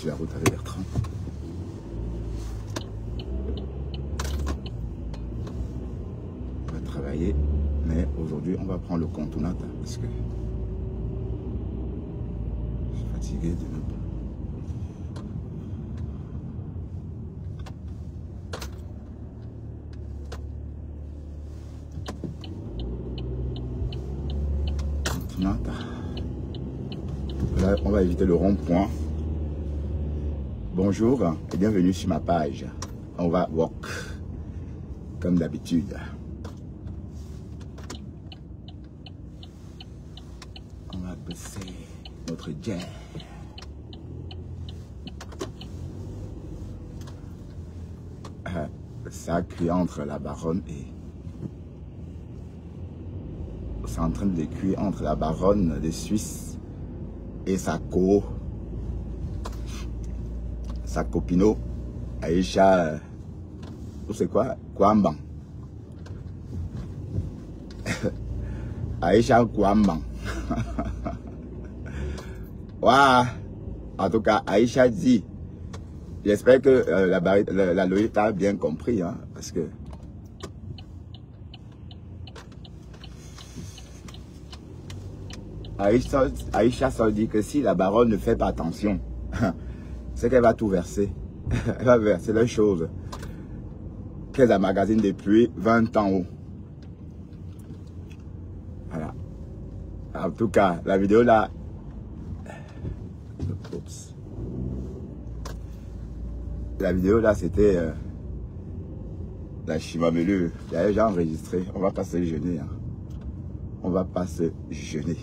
sur la route avec Bertrand. On va travailler, mais aujourd'hui on va prendre le contournat parce que je suis fatigué de nous. Là, on va éviter le rond-point. Bonjour et bienvenue sur ma page. On va walk comme d'habitude. On va bosser notre jet. Ça cuit entre la baronne et... C'est en train de cuire entre la baronne de Suisse et sa copino, Aïcha, c'est quoi? Kwambang. Aïcha Kwambang. Waouh! En tout cas, Aïcha dit, j'espère que la Lolita a bien compris, hein, parce que Aïcha dit que si la baronne ne fait pas attention, c'est qu'elle va tout verser. Elle va verser les choses qu'elle emmagasine depuis 20 ans haut. Voilà. En tout cas, la vidéo là... Oups. La vidéo là, c'était la chimamelu. J'ai déjà enregistré. On va pas se jeûner. Hein. On va pas se jeûner.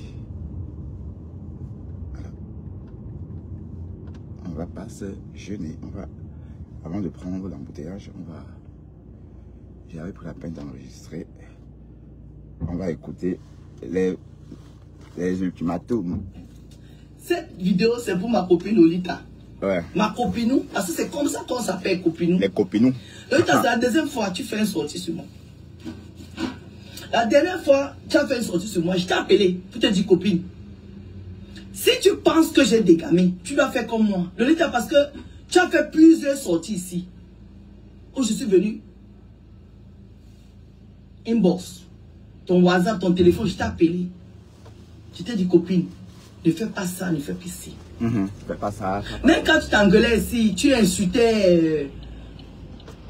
On va pas se jeûner. On va, avant de prendre l'embouteillage, on va... J'avais pris la peine d'enregistrer. On va écouter les ultimatums. Cette vidéo, c'est pour ma copine Lolita. Ouais. Ma copinou, parce que c'est comme ça qu'on s'appelle copinou. Les copinous. Lolita, c'est la deuxième fois que tu fais une sortie sur moi. La dernière fois, tu as fait une sortie sur moi, je t'ai appelé pour te dire copine. Si tu penses que j'ai des gamins, tu dois faire comme moi. Lolita, parce que tu as fait plusieurs sorties ici. Où je suis venu. Inbox. Ton WhatsApp, ton téléphone, je t'ai appelé. Je t'ai dit copine, ne fais pas ça, ne fais pas ci. Fais pas ça. Même quand tu t'engueulais ici, tu insultais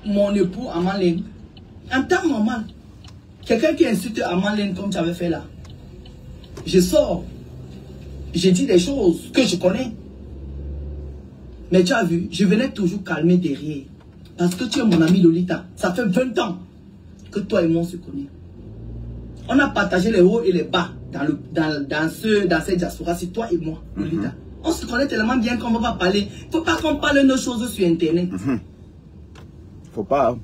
mon époux à Malène. En temps normal. Quelqu'un qui insulte à Malène comme tu avais fait là. Je sors. J'ai dit des choses que je connais. Mais tu as vu, je venais toujours calmer derrière. Parce que tu es mon ami Lolita. Ça fait 20 ans que toi et moi on se connaît. On a partagé les hauts et les bas dans cette diaspora, c'est toi et moi, Lolita. On se connaît tellement bien qu'on ne va pas parler. Il ne faut pas qu'on parle de nos choses sur Internet. Faut pas.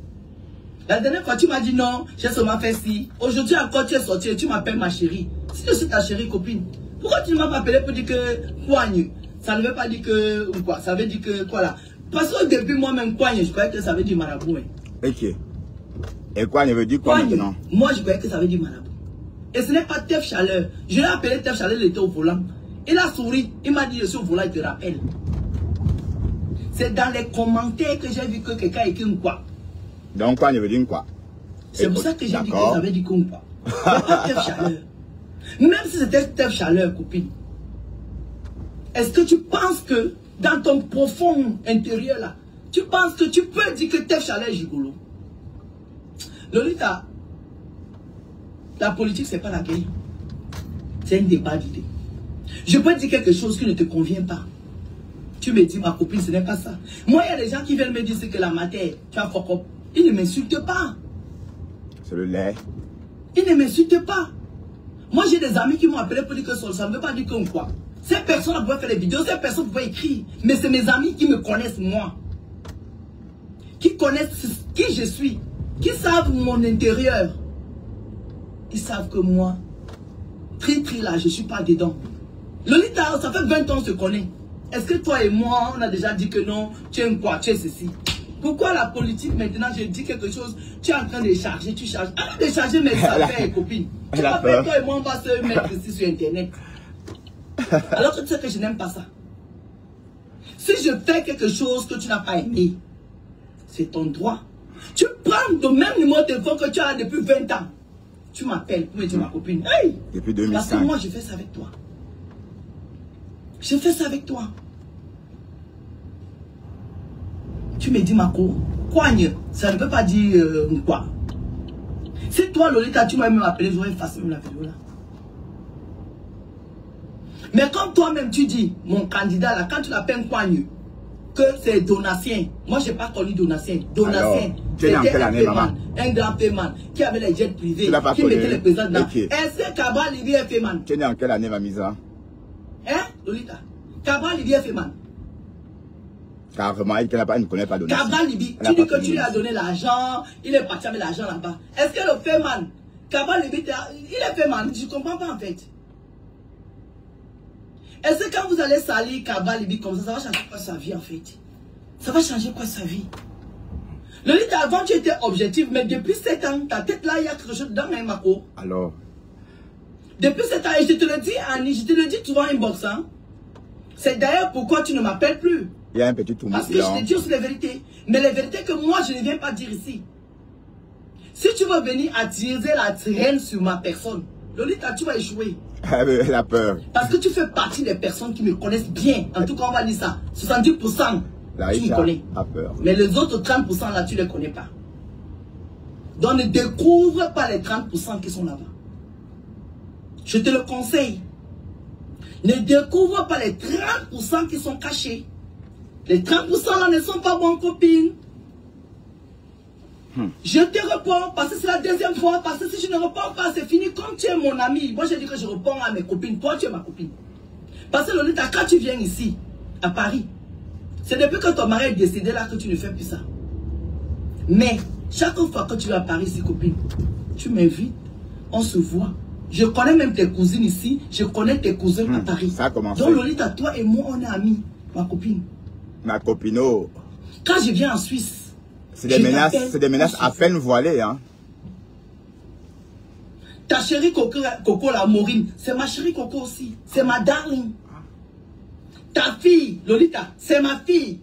La dernière fois, tu m'as dit non, j'ai seulement fait ci. Aujourd'hui encore, tu es sorti et tu m'appelles ma chérie. Si je suis ta chérie copine, pourquoi tu ne m'as pas appelé pour dire que Kouagne? Ça ne veut pas dire que ou quoi? Ça veut dire que quoi là? Parce qu'au début, moi-même, Kouagne, je croyais que ça veut dire marabout. Hein. Ok. Et Kouagne veut dire quoi maintenant? Moi, je croyais que ça veut dire marabout. Et ce n'est pas Tef Chaleur. Je l'ai appelé Tef Chaleur, il était au volant. Il a souri, il m'a dit je suis au volant, il te rappelle. C'est dans les commentaires que j'ai vu que quelqu'un a écrit quoi. Donc Kouagne veut dire quoi? C'est pour ça que j'ai dit que ça veut dire quoi. C'est pas Tef Chaleur. Même si c'était Tef Chaleur, copine. Est-ce que tu penses que dans ton profond intérieur là, tu penses que tu peux dire que Tef Chaleur est gigolo? Lolita, la politique c'est pas la guerre. C'est un débat d'idées. Je peux dire quelque chose qui ne te convient pas. Tu me dis, ma copine, ce n'est pas ça. Moi, il y a des gens qui viennent me dire que la matière, tu as fuck up. Ils ne m'insultent pas. C'est le lait. Ils ne m'insultent pas. Moi, j'ai des amis qui m'ont appelé pour dire que ça ne veut pas dire que quoi. Ces personnes pouvaient faire des vidéos, ces personnes pouvaient écrire. Mais c'est mes amis qui me connaissent, moi. Qui connaissent qui je suis. Qui savent mon intérieur. Ils savent que moi, tri là, je ne suis pas dedans. Lolita, ça fait 20 ans qu'on se connaît. Est-ce que toi et moi, on a déjà dit que non, tu es quoi, tu es ceci? Pourquoi la politique, maintenant, je dis quelque chose, tu es en train de charger, tu charges. Arrête de charger mes affaires, copine. Tu vas faire, toi et moi, on va se mettre ici sur Internet. Alors que tu sais que je n'aime pas ça. Si je fais quelque chose que tu n'as pas aimé, c'est ton droit. Tu prends le même numéro de téléphone que tu as depuis 20 ans. Tu m'appelles pour me dire ma copine. Hey! Depuis 2005. Parce que moi, je fais ça avec toi. Je fais ça avec toi. Tu me dis, Marco, coigne, ça ne veut pas dire quoi. Si toi, Lolita, tu m'as même appelé, j'aurais effacé même la vidéo là. Mais quand toi-même tu dis, mon candidat là, quand tu l'appelles coigne, que c'est Donatien. Moi, je n'ai pas connu Donatien. Donatien, c'était un grand paiement qui avait les jets privés, qui mettait les présidents dedans. Est-ce que Cabral Libye est paiement? Tu es né en quelle année, Mamisa? Hein, Lolita? Cabral Libye est paiement. Carrément, il ne connaît pas Donatien. Cabral Libye, tu dis que tu lui as donné l'argent, il est parti avec l'argent là-bas. Est-ce que le paiement, Cabral Libye, il est paiement? Je ne comprends pas en fait. Est-ce que quand vous allez salir Cabral Libye comme ça va changer quoi sa vie en fait? Ça va changer quoi sa vie? Lolita, avant tu étais objectif, mais depuis 7 ans, ta tête là, il y a quelque chose dedans, hein, Marco. Alors? Depuis 7 ans, et je te le dis, Annie, je te le dis souvent inbox, hein. C'est d'ailleurs pourquoi tu ne m'appelles plus. Il y a un petit tourment. Parce que je te dis aussi les vérités. Mais les vérités que moi, je ne viens pas dire ici. Si tu veux venir attirer la traîne sur ma personne, Lolita, tu vas échouer. Elle a peur. Parce que tu fais partie des personnes qui me connaissent bien. En tout cas, on va dire ça. 70%, tu me connais. A peur. Mais les autres 30% là, tu ne les connais pas. Donc ne découvre pas les 30% qui sont là-bas. Je te le conseille. Ne découvre pas les 30% qui sont cachés. Les 30% là ne sont pas bonnes copines. Je te réponds parce que c'est la deuxième fois. Parce que si je ne réponds pas, c'est fini. Comme tu es mon ami, moi je dis que je réponds à mes copines. Toi, tu es ma copine. Parce que Lolita, quand tu viens ici, à Paris, c'est depuis que ton mari est décédé là que tu ne fais plus ça. Mais chaque fois que tu vas à Paris, ici, copine, tu m'invites, on se voit. Je connais même tes cousines ici, je connais tes cousins à Paris. Ça a commencé. Donc Lolita, toi et moi, on est amis, ma copine. Ma copine. Quand je viens en Suisse, c'est des menaces à peine voilées, hein. Ta chérie Coco, la Maureen, c'est ma chérie Coco aussi. C'est ma darling. Ta fille, Lolita, c'est ma fille.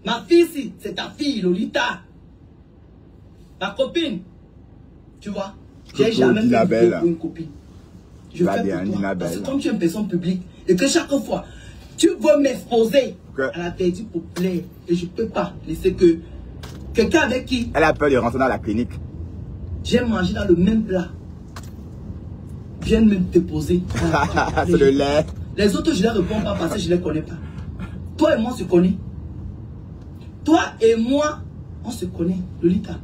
Ma fille ici, c'est ta fille, Lolita. Ma copine. Tu vois, j'ai jamais fait pour une copine. Je fais pour toi. Parce que comme tu es une personne publique, et que chaque fois, tu veux m'exposer à la perdue pour plaire. Et je ne peux pas laisser que quelqu'un avec qui... Elle a peur de rentrer dans la clinique. J'ai mangé dans le même plat. Viens me déposer. C'est le lait. Les autres, je ne les réponds pas parce que je ne les connais pas. Toi et moi, on se connaît. Toi et moi, on se connaît, Lolita.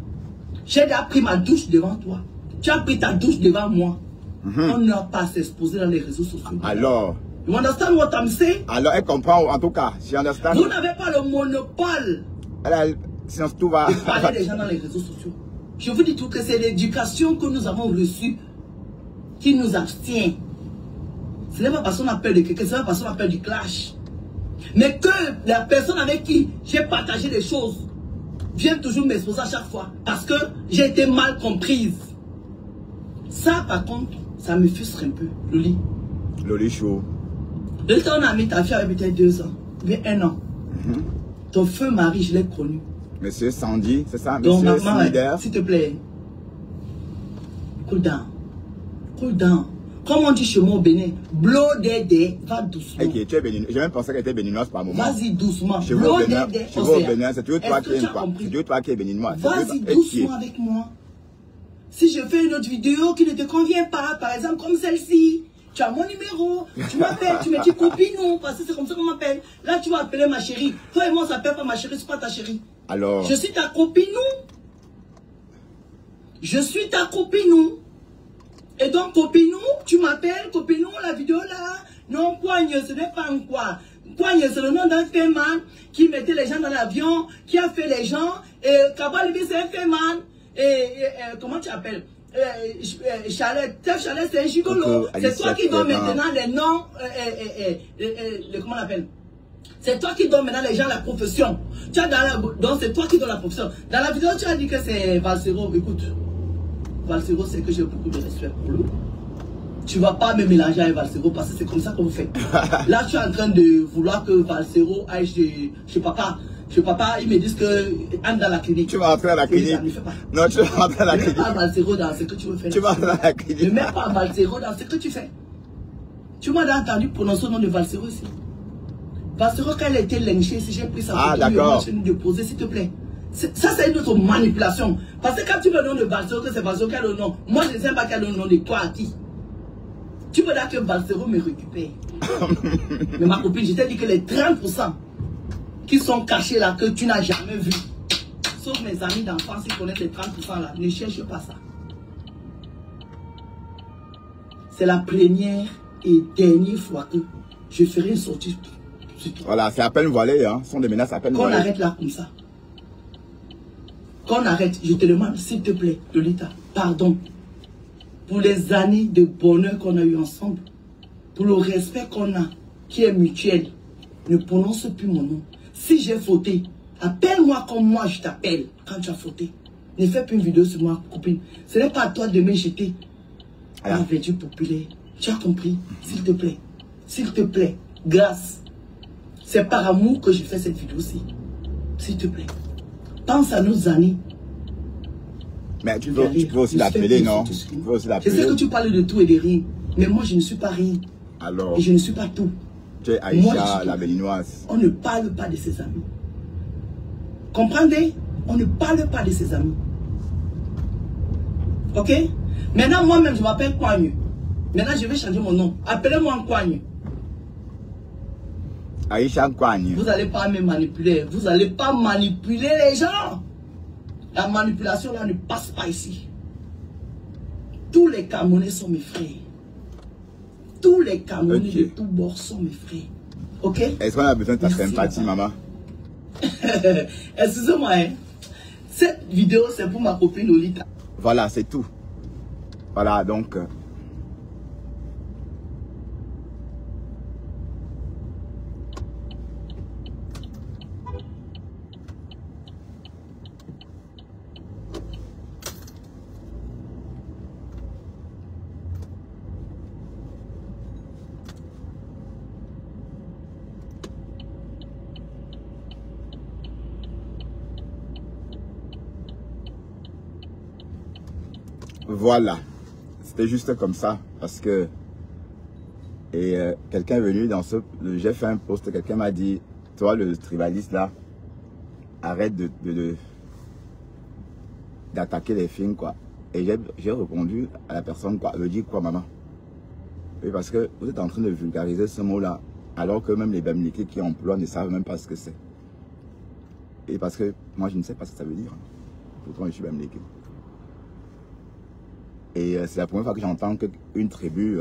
J'ai déjà pris ma douche devant toi. Tu as pris ta douche devant moi. On n'a pas à s'exposer dans les réseaux sociaux. Alors? You understand what I'm saying? Alors, elle comprend en tout cas. She understand. Vous n'avez pas le monopole. Sinon, tout va... de parler des gens dans les réseaux sociaux. Je vous dis tout que c'est l'éducation que nous avons reçue qui nous abstient. Ce n'est pas parce qu'on a peur de quelqu'un, c'est pas parce qu'on a peur du clash. Mais que la personne avec qui j'ai partagé des choses vient toujours m'exposer à chaque fois. Parce que j'ai été mal comprise. Ça, par contre, ça me frustre un peu, Loli. Loli chaud. Le temps, on a mis ta fille avec peut-être 2 ans, ou bien 1 an. Ton feu mari, je l'ai connu. Monsieur Sandy, c'est ça? Donc, Monsieur maman, s'il te plaît, cool down. Cool down. Comme on dit chez moi au Bénin, blow dédé, va doucement. Ok, tu es béninoise. J'ai même pensé qu'elle était béninoise par moment. Vas-y doucement. Je vais au Bénin, c'est toujours toi qui es quoi? C'est toujours toi qui es béninoise. Vas-y doucement avec moi. Si je fais une autre vidéo qui ne te convient pas, par exemple comme celle-ci, tu as mon numéro, tu m'appelles, tu me dis copine, non, parce que c'est comme ça qu'on m'appelle. Là, tu vas appeler ma chérie. Toi et moi, on s'appelle pas ma chérie, c'est pas ta chérie. Alors? Je suis ta copine, non? Je suis ta copine, non? Et donc, copinou, tu m'appelles, copinou, la vidéo là, non, Coigne, ce n'est pas un quoi. Coigne, c'est le nom d'un féman qui mettait les gens dans l'avion, qui a fait les gens, et Cabral Libye, c'est un féman, et comment tu appelles? Chalet, c'est un gigolo. C'est toi qui donnes maintenant les noms, comment on appelle? C'est toi qui donnes maintenant les gens la profession. Tu as donc c'est toi qui donnes la profession. Dans la vidéo, tu as dit que c'est Valsero, écoute. Valsero, c'est que j'ai beaucoup de respect pour lui. Tu ne vas pas me mélanger avec Valsero parce que c'est comme ça que vous faites. Là, tu es en train de vouloir que Valsero aille chez papa. Chez papa, ils me disent que entre dans la clinique. Tu vas rentrer dans la clinique. Non, tu vas rentrer dans la clinique. Ne mets pas Valsero dans ce que tu veux faire. Tu vas rentrer dans la clinique. Ne mets pas Valsero dans ce que tu fais. Tu m'as entendu prononcer le nom de Valsero ici. Valsero, quand elle a été lynchée, si j'ai pris sa photo, d'accord. Je vais nous déposer, s'il te plaît. Ça, c'est une autre manipulation. Parce que quand tu me donnes le Valsero, que c'est Valsero qui a le nom, moi, je ne sais pas quel est le nom de toi à qui. Tu veux dire que Valsero me récupère. Mais ma copine, je t'ai dit que les 30% qui sont cachés là, que tu n'as jamais vu, sauf mes amis d'enfance qui connaissent les 30% là, ne cherche pas ça. C'est la première et dernière fois que je ferai une sortie. Voilà, c'est à peine voilé, hein. Ce sont des menaces à peine voilées. Qu'on arrête là comme ça. Qu'on arrête, je te demande, s'il te plaît, Lolita, pardon. Pour les années de bonheur qu'on a eu ensemble, pour le respect qu'on a, qui est mutuel, ne prononce plus mon nom. Si j'ai fauté, appelle-moi comme moi je t'appelle quand tu as fauté. Ne fais plus une vidéo sur moi, copine. Ce n'est pas à toi de me jeter la vertu populaire. Tu as compris? S'il te plaît. S'il te plaît. Grâce. C'est par amour que je fais cette vidéo-ci. S'il te plaît. Pense à nos années. Mais tu peux aussi l'appeler, non? Tu peux aussi l'appeler. Je sais que tu parles de tout et de rien. Mais moi, je ne suis pas rien. Alors, et je ne suis pas tout. Tu es Aïcha, la Béninoise. On ne parle pas de ses amis. Comprenez? On ne parle pas de ses amis. Ok? Maintenant, moi-même, je m'appelle Kouagne. Maintenant, je vais changer mon nom. Appelez-moi Kouagne. Aïcha Kouagne. Vous n'allez pas me manipuler. Vous n'allez pas manipuler les gens. La manipulation là ne passe pas ici. Tous les Camerounais sont mes frères. Tous les Camerounais de tous bords sont mes frères. Ok? Est-ce qu'on a besoin de ta sympathie, maman? Excusez-moi, hein. Cette vidéo, c'est pour ma copine Lolita. Voilà, c'est tout. Voilà, donc... Voilà, c'était juste comme ça, parce que quelqu'un est venu dans ce... J'ai fait un post, quelqu'un m'a dit, toi le tribaliste là, arrête d'attaquer les films quoi. Et j'ai répondu à la personne quoi, elle dit quoi maman? Oui, parce que vous êtes en train de vulgariser ce mot là, alors que même les Bamileke qui emploient ne savent même pas ce que c'est. Et parce que moi je ne sais pas ce que ça veut dire, pourtant je suis Bamileke. Et c'est la première fois que j'entends qu'une tribu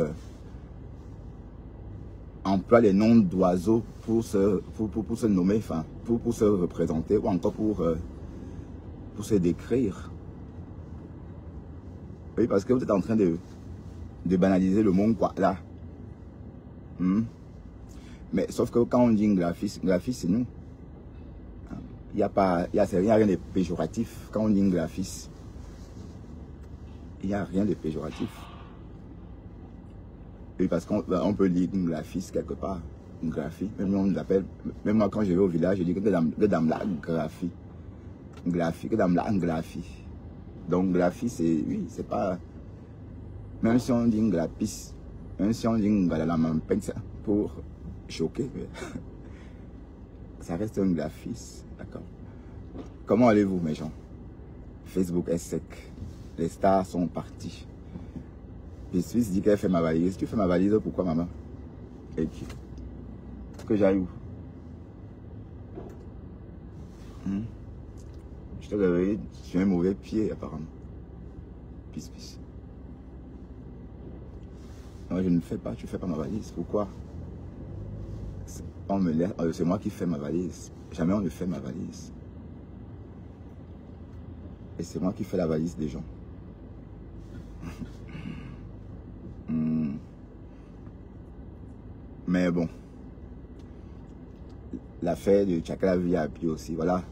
emploie les noms d'oiseaux pour se nommer, enfin, pour se représenter ou encore pour se décrire. Oui, parce que vous êtes en train de banaliser le monde, quoi, là. Mais sauf que quand on dit un graphiste c'est nous. Il n'y a rien de péjoratif quand on dit un graphiste. Il n'y a rien de péjoratif. Oui, parce qu'on peut lire une graphiste quelque part. Une graphie. Même on l'appelle. Même moi, quand je vais au village, je dis que dame la graphie. Une graphie, que dame la graphie. Donc, graphie, c'est. Oui, c'est pas. Même si on dit une graphiste, même si on dit une galalampeng, pour choquer, ça reste un graphiste. D'accord. Comment allez-vous, mes gens? Facebook est sec. Les stars sont partis. Puis Suisse dit qu'elle fait ma valise. Tu fais ma valise, pourquoi maman? Et qui? Que j'aille où? Je te réveille sur un mauvais pied apparemment. Pisse. Non, je ne fais pas, tu fais pas ma valise. Pourquoi? C'est moi qui fais ma valise. Jamais on ne fait ma valise. Et c'est moi qui fais la valise des gens. Mais bon, l'affaire de Tchakala VIP aussi, voilà,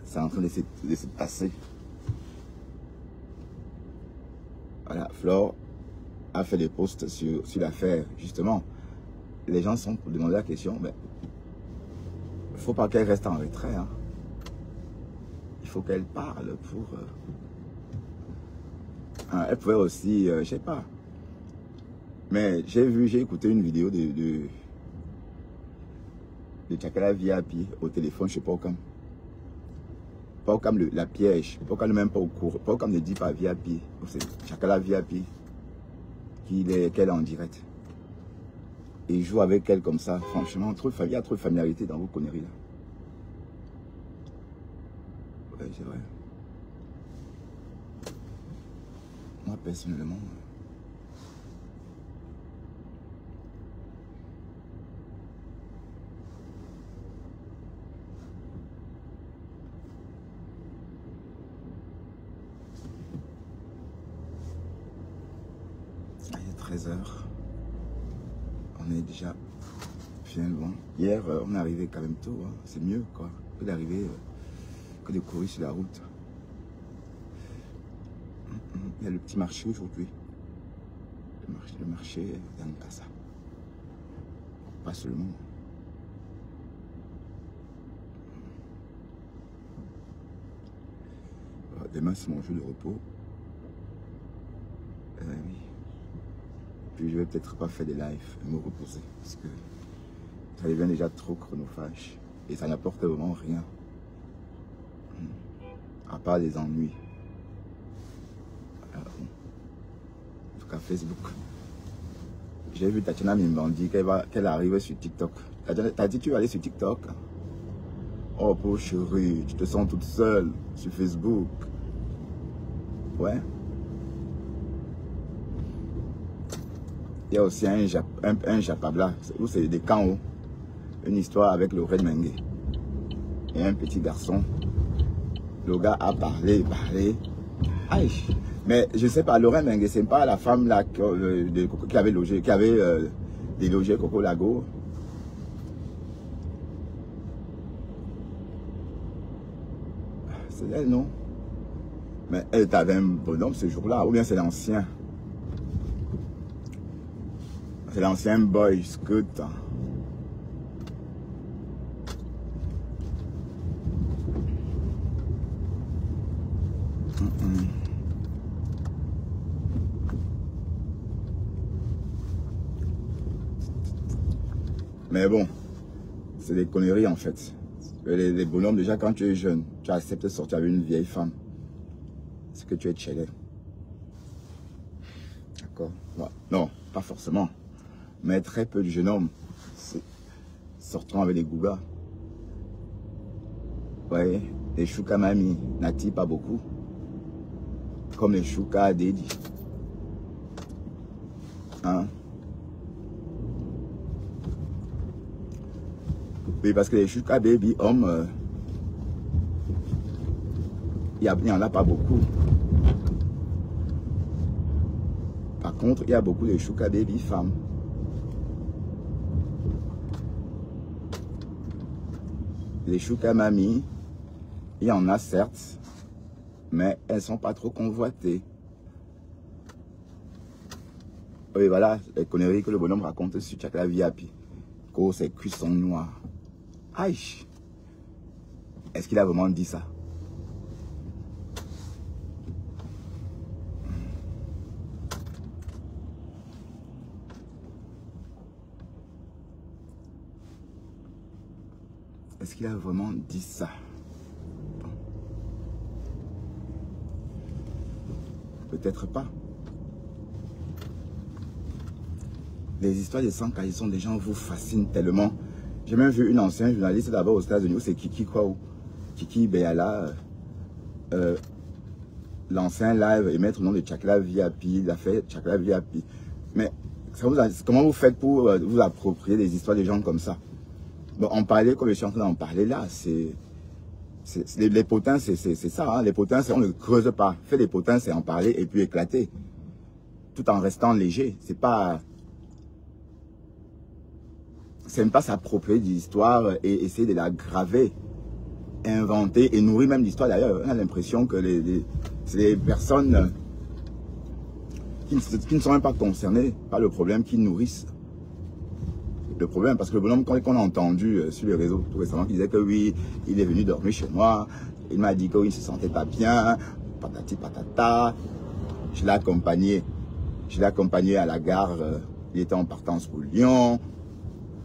c'est en train de se passer. Voilà, Flore, a fait des posts sur l'affaire, justement. Les gens sont pour demander la question, mais il ne faut pas qu'elle reste en retrait. Hein. Il faut qu'elle parle pour... elle pouvait aussi, je ne sais pas. Mais j'ai écouté une vidéo de Tchakala VIP au téléphone chez Pocam. Pocam la piège. Pocam même pas au cours. Pocam ne dit pas VIP. C'est Tchakala VIP qu'elle est en direct. Et il joue avec elle comme ça. Franchement, il y a trop de familiarité dans vos conneries là. Ouais, c'est vrai. Moi, personnellement... Il est 13 h. On est déjà bien loin. Hier, on est arrivé quand même tôt. Hein. C'est mieux quoi que d'arriver, que de courir sur la route. Il y a le petit marché aujourd'hui. Le marché d'Ankassa. Pas seulement. Demain, c'est mon jour de repos. Oui. Puis je vais peut-être pas faire des lives, me reposer. Parce que ça devient déjà trop chronophage. Et ça n'apporte vraiment rien. À part les ennuis. Alors, en tout cas, Facebook. J'ai vu Tatiana Mimbandi qu'elle arrive sur TikTok. T'as dit tu vas aller sur TikTok? Oh pauvre chérie, tu te sens toute seule sur Facebook. Ouais. Il y a aussi un Japabla, où c'est des camps, une histoire avec le Red Mengue. Et un petit garçon. Le gars a parlé. Aïe. Mais je sais pas, Lorraine Mengue, c'est pas la femme là qui avait délogé Coco Lago. C'est elle, non? Mais elle avait un bonhomme ce jour-là, ou bien c'est l'ancien? C'est l'ancien Boy Scout. Mais bon, c'est des conneries en fait. Les bonhommes, déjà quand tu es jeune, tu acceptes de sortir avec une vieille femme. C'est que tu es tchélé. D'accord? Ouais. Non, pas forcément. Mais très peu de jeunes hommes sortant avec des gougas. Ouais, les chouka mami n'attirent pas beaucoup. Comme les chouka dédi. Hein? Oui, parce que les chouka baby hommes, il n'y en a pas beaucoup. Par contre, il y a beaucoup de chouka baby femmes. Les chouka mami, il y en a certes, mais elles ne sont pas trop convoitées. Oui, voilà, les conneries que le bonhomme raconte sur Tchakala VIP. Que ses cuisses sont noires. Aïe! Est-ce qu'il a vraiment dit ça? Est-ce qu'il a vraiment dit ça? Bon. Peut-être pas. Les histoires de sang sont des gens vous fascinent tellement. J'ai même vu une ancienne journaliste d'abord aux États-Unis, c'est Kiki quoi, ou Kiki Béala, l'ancien live et mettre le nom de Tchakala VIP, il a fait Tchakala VIP. Mais comment vous faites pour vous approprier des histoires de gens comme ça? Bon, en parler comme je suis en train d'en parler là, les potins, c'est ça. Hein, les potins, on ne creuse pas. Faire des potins, c'est en parler et puis éclater. Tout en restant léger. C'est même pas s'approprier de l'histoire et essayer de la graver, inventer et nourrir même l'histoire. D'ailleurs, on a l'impression que c'est les personnes qui ne sont même pas concernés par le problème, qui nourrissent le problème. Parce que le bonhomme, qu'on a entendu sur les réseaux tout récemment, qui disait que oui, il est venu dormir chez moi, il m'a dit qu'il ne se sentait pas bien, patati patata. Je l'ai accompagné à la gare, il était en partance pour Lyon,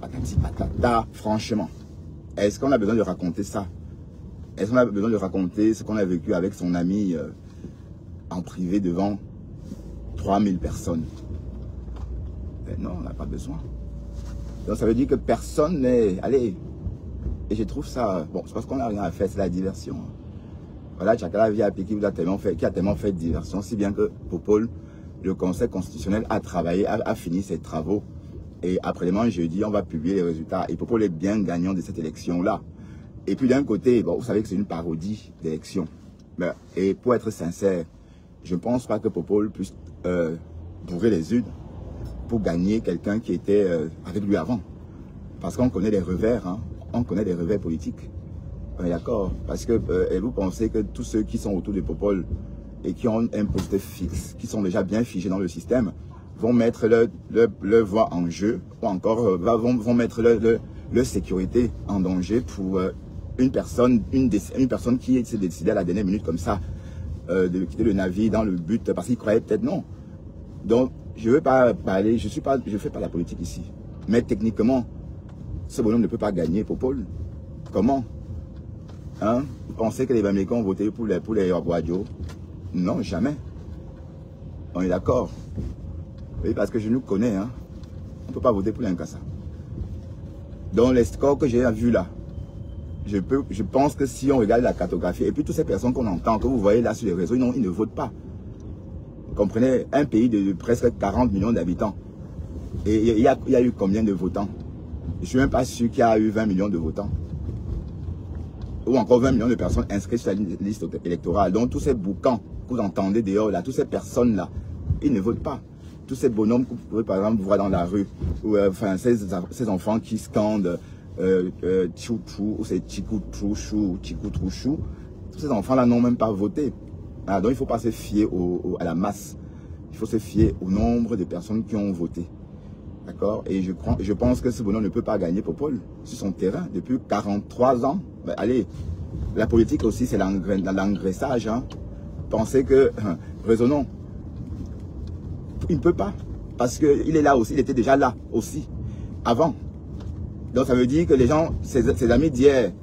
patati patata. Franchement, est-ce qu'on a besoin de raconter ça? Est-ce qu'on a besoin de raconter ce qu'on a vécu avec son ami en privé devant 3000 personnes? Non, on n'a pas besoin. Donc ça veut dire que personne n'est... Allez, et je trouve ça... Bon, c'est parce qu'on n'a rien à faire, c'est la diversion. Voilà, Tchakala VIP qui a tellement fait de diversion, si bien que pour Paul, le Conseil constitutionnel a travaillé, a fini ses travaux. Et après-demain, jeudi, on va publier les résultats. Et Paul est bien gagnant de cette élection-là. Et puis d'un côté, bon, vous savez que c'est une parodie d'élection. Et pour être sincère, je ne pense pas que Popol puisse bourrer les urnes pour gagner quelqu'un qui était avec lui avant. Parce qu'on connaît les revers, hein, on connaît les revers politiques. On est d'accord? Parce que et vous pensez que tous ceux qui sont autour de Popol et qui ont un poste fixe, qui sont déjà bien figés dans le système, vont mettre leur voix en jeu, ou encore vont mettre leur sécurité en danger pour une personne qui s'est décidée à la dernière minute comme ça de quitter le navire dans le but, parce qu'il croyait peut-être non. Donc, je ne veux pas parler, je ne fais pas la politique ici. Mais techniquement, ce bonhomme ne peut pas gagner Popol. Comment? Hein? Vous pensez que les Américains ont voté pour les Wadio? Non, jamais. On est d'accord? Oui, parce que je nous connais, hein. On ne peut pas voter pour l'Inkasa. Donc, les scores que j'ai vus là, je pense que si on regarde la cartographie, et puis toutes ces personnes qu'on entend, que vous voyez là sur les réseaux, ils ne votent pas. Vous comprenez? Un pays de presque 40 millions d'habitants. Et il y a eu combien de votants? Je ne suis même pas sûr qu'il y a eu 20 millions de votants. Ou encore 20 millions de personnes inscrites sur la liste électorale. Donc tous ces boucans que vous entendez dehors là, toutes ces personnes-là, ils ne votent pas. Tous ces bonhommes que vous pouvez par exemple voir dans la rue, ou enfin ces enfants qui scandent Tchou-Trou, ou c'est Tchikou-Trou-Chou, Tchikou-Trou-Chou, tous ces enfants-là n'ont même pas voté. Alors, donc il ne faut pas se fier à la masse. Il faut se fier au nombre de personnes qui ont voté. D'accord? Et je pense que ce bonhomme ne peut pas gagner Popol sur son terrain depuis 43 ans. Ben, allez, la politique aussi, c'est l'engraissage. Hein. Pensez que, raisonnons, il ne peut pas. Parce qu'il est là aussi, il était déjà là aussi, avant. Donc ça veut dire que les gens, ses amis d'hier,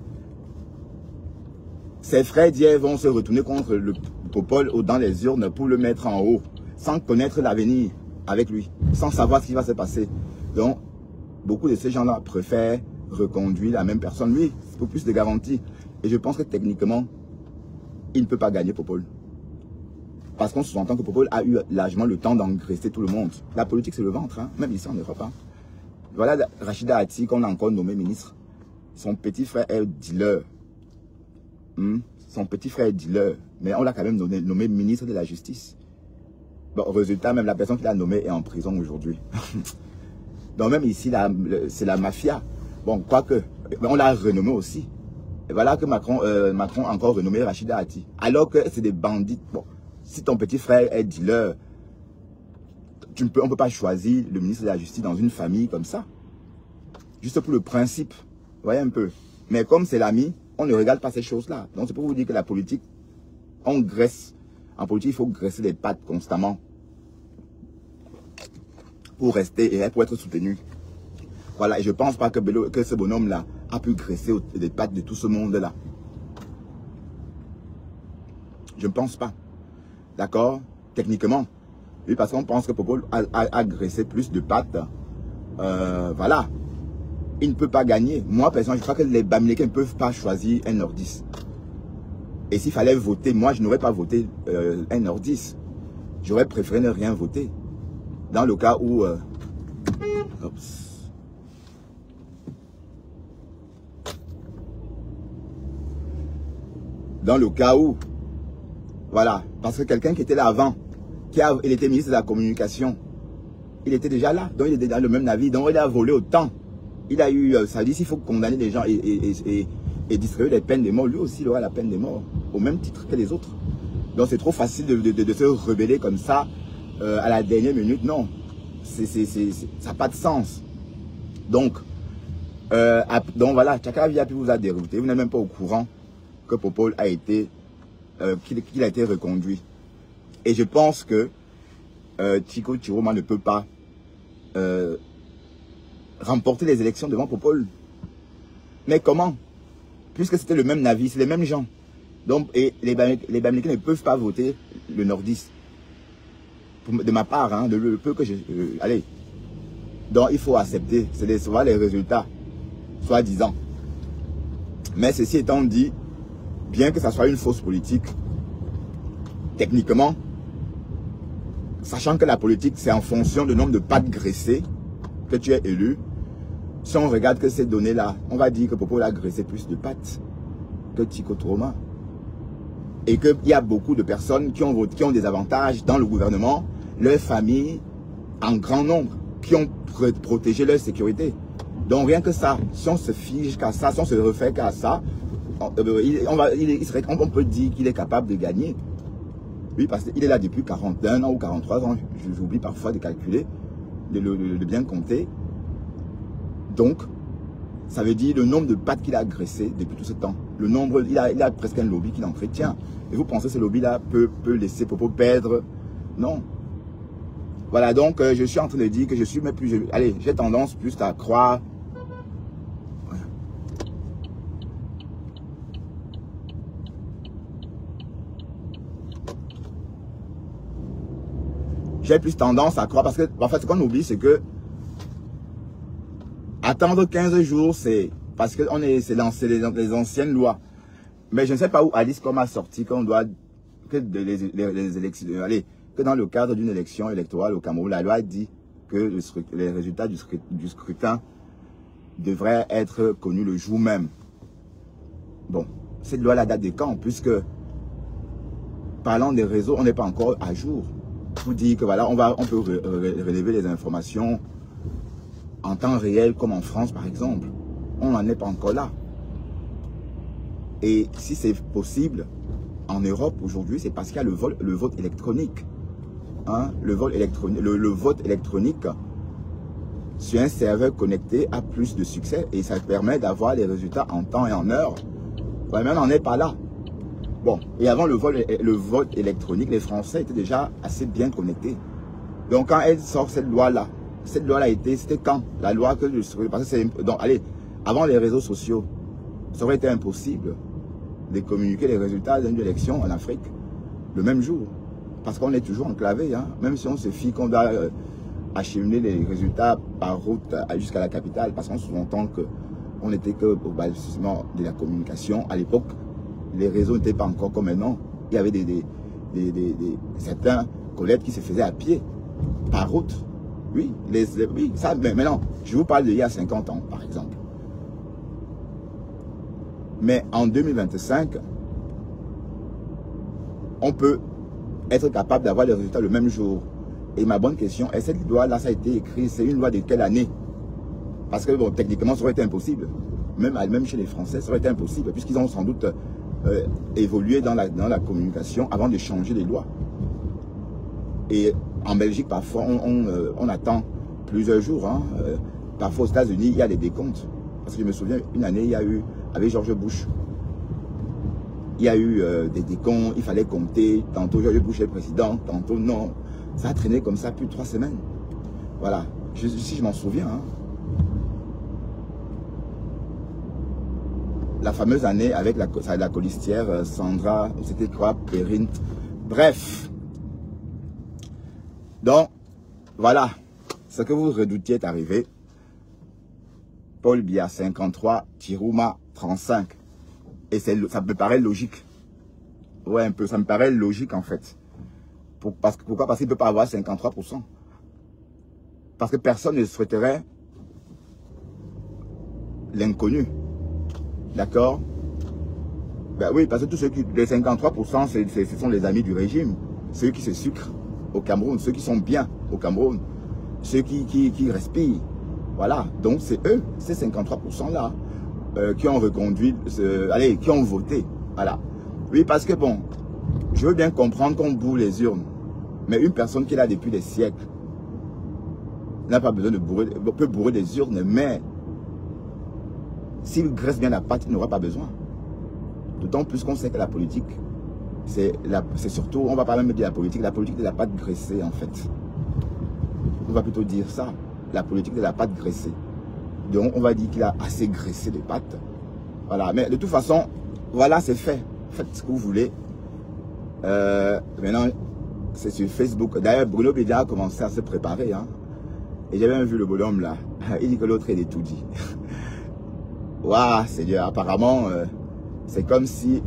ses frères d'hier vont se retourner contre le Popol dans les urnes pour le mettre en haut, sans connaître l'avenir avec lui, sans savoir ce qui va se passer. Donc, beaucoup de ces gens-là préfèrent reconduire la même personne. Lui, pour plus de garantie. Et je pense que techniquement, il ne peut pas gagner Popol. Parce qu'on sous-entend que Popol a eu largement le temps d'engraisser tout le monde. La politique, c'est le ventre, hein, même ici en Europe. Hein. Voilà Rachida Dati, qu'on a encore nommé ministre. Son petit frère est dealer. Son petit frère est dealer. Mais on l'a quand même nommé ministre de la Justice. Bon, résultat, même la personne qui l'a nommé est en prison aujourd'hui. Donc même ici, c'est la mafia. Bon, quoique, on l'a renommé aussi. Et voilà que Macron a encore renommé Rachida Dati. Alors que c'est des bandits. Bon, si ton petit frère est dealer, on ne peut pas choisir le ministre de la Justice dans une famille comme ça. Juste pour le principe. Vous voyez un peu. Mais comme c'est l'ami, on ne regarde pas ces choses-là. Donc c'est pour vous dire que la politique, on graisse. En politique, il faut graisser les pattes constamment. Pour rester et pour être soutenu. Voilà, et je ne pense pas que ce bonhomme-là a pu graisser les pattes de tout ce monde-là. Je ne pense pas. D'accord? Techniquement. Oui, parce qu'on pense que Popol a graissé plus de pattes. Voilà. Il ne peut pas gagner. Moi, personnellement, je crois que les Bamilekins ne peuvent pas choisir un nordiste. Et s'il fallait voter, moi, je n'aurais pas voté un nordiste. J'aurais préféré ne rien voter. Dans le cas où... dans le cas où... Voilà. Parce que quelqu'un qui était là avant, il était ministre de la communication, il était déjà là. Donc il était dans le même navire. Donc il a volé autant. Il a eu... ça veut dire qu'il faut condamner les gens et distribuer les peines de mort. Lui aussi, il aura la peine de mort. Au même titre que les autres. Donc c'est trop facile de se rebeller comme ça à la dernière minute, non. Ça n'a pas de sens. Donc voilà, Tchaka Viapi vous a dérouté. Vous n'êtes même pas au courant que Popol a été, qu'il a été reconduit. Et je pense que Tico Chiroma ne peut pas remporter les élections devant Popol. Mais comment? Puisque c'était le même navire, c'est les mêmes gens. Donc, et les Bamileke ne peuvent pas voter le nordiste. De ma part, hein, le peu que je... allez. Donc, il faut accepter. C'est les résultats, soi-disant. Mais ceci étant dit, bien que ça soit une fausse politique, techniquement, sachant que la politique, c'est en fonction du nombre de pattes graissées que tu es élu, si on regarde que ces données-là, on va dire que Popol a graissé plus de pattes que Tico Chiroma. Et qu'il y a beaucoup de personnes qui ont des avantages dans le gouvernement, leurs familles, en grand nombre, qui ont protégé leur sécurité. Donc rien que ça, si on se fige qu'à ça, si on se refait qu'à ça, on peut dire qu'il est capable de gagner. Oui, parce qu'il est là depuis 41 ans ou 43 ans, j'oublie parfois de calculer, de bien compter. Donc, ça veut dire le nombre de pattes qu'il a agressées depuis tout ce temps. Le nombre, il a presque un lobby qu'il entretient. Et vous pensez que ce lobby-là peut laisser Popol perdre? Non. Voilà, donc je suis en train de dire que je suis mais plus... allez, j'ai tendance plus à croire... Voilà. J'ai plus tendance à croire parce que, en fait, ce qu'on oublie, c'est que attendre 15 jours, c'est parce que c'est les anciennes lois. Mais je ne sais pas où Alice comme a sorti qu'on doit que les élections, allez, que dans le cadre d'une élection électorale au Cameroun, la loi dit que les résultats du scrutin devraient être connus le jour même. Bon, cette loi-là date de quand? Puisque, parlant des réseaux, on n'est pas encore à jour. Pour dire que voilà, on peut relever les informations en temps réel, comme en France par exemple. On n'en est pas encore là. Et si c'est possible, en Europe aujourd'hui, c'est parce qu'il y a le vote électronique. Hein? Le vote électronique sur un serveur connecté a plus de succès et ça permet d'avoir les résultats en temps et en heure. Ouais, mais on n'en est pas là. Bon, et avant le vote électronique, les Français étaient déjà assez bien connectés. Donc quand elle sort cette loi-là, c'était quand? La loi que parce que c'est... Donc allez, avant les réseaux sociaux, ça aurait été impossible de communiquer les résultats d'une élection en Afrique le même jour. Parce qu'on est toujours enclavé, hein? Même si on se fie qu'on doit acheminer les résultats par route jusqu'à la capitale, parce qu'on sous-entend qu'on n'était que au bâtiment de la communication. À l'époque, les réseaux n'étaient pas encore comme maintenant. Il y avait certains collectes qui se faisaient à pied, par route. Oui, oui, ça, mais maintenant, je vous parle d'il y a 50 ans, par exemple. Mais en 2025, on peut être capable d'avoir les résultats le même jour. Et ma bonne question est, cette loi-là, ça a été écrit, c'est une loi de quelle année? Parce que, bon, techniquement, ça aurait été impossible. Même chez les Français, ça aurait été impossible, puisqu'ils ont sans doute évolué dans la communication avant de changer les lois. Et en Belgique, parfois, on attend plusieurs jours. Hein. Parfois, aux États-Unis, il y a des décomptes. Parce que je me souviens, une année, il y a eu, avec George Bush, il y a eu des décomptes, il fallait compter. Tantôt, George Bush est président, tantôt, non. Ça a traîné comme ça plus de 3 semaines. Voilà. Si je m'en souviens. Hein. La fameuse année avec la colistière Sandra, c'était quoi, Perrine. Bref. Donc, voilà. Ce que vous redoutiez est arrivé. Paul Biya 53, Chiroma 35. Et ça me paraît logique. Ouais, un peu. Ça me paraît logique en fait. Pourquoi? Parce qu'il ne peut pas avoir 53%. Parce que personne ne souhaiterait l'inconnu. D'accord? Ben oui, parce que tous ceux qui... Les 53%, ce sont les amis du régime. Ceux qui se sucrent au Cameroun, ceux qui sont bien au Cameroun, ceux qui respirent. Voilà. Donc c'est eux, ces 53%-là, qui ont reconduit, qui ont voté. Voilà. Oui, parce que bon, je veux bien comprendre qu'on boue les urnes. Mais une personne qui est là depuis des siècles n'a pas besoin de bourrer, peut bourrer des urnes, mais s'il graisse bien la pâte, il n'aura pas besoin. D'autant plus qu'on sait que la politique, c'est surtout, on ne va pas même dire la politique de la pâte graissée en fait. On va plutôt dire ça, la politique de la pâte graissée. Donc on va dire qu'il a assez graissé de pâte. Voilà, mais de toute façon, voilà, c'est fait. Faites ce que vous voulez. Maintenant, c'est sur Facebook. D'ailleurs, Bruno Bédia a commencé à se préparer. Hein. Et j'ai même vu le bonhomme là. Il dit que l'autre, il est tout dit. Waouh, Seigneur, apparemment, c'est comme si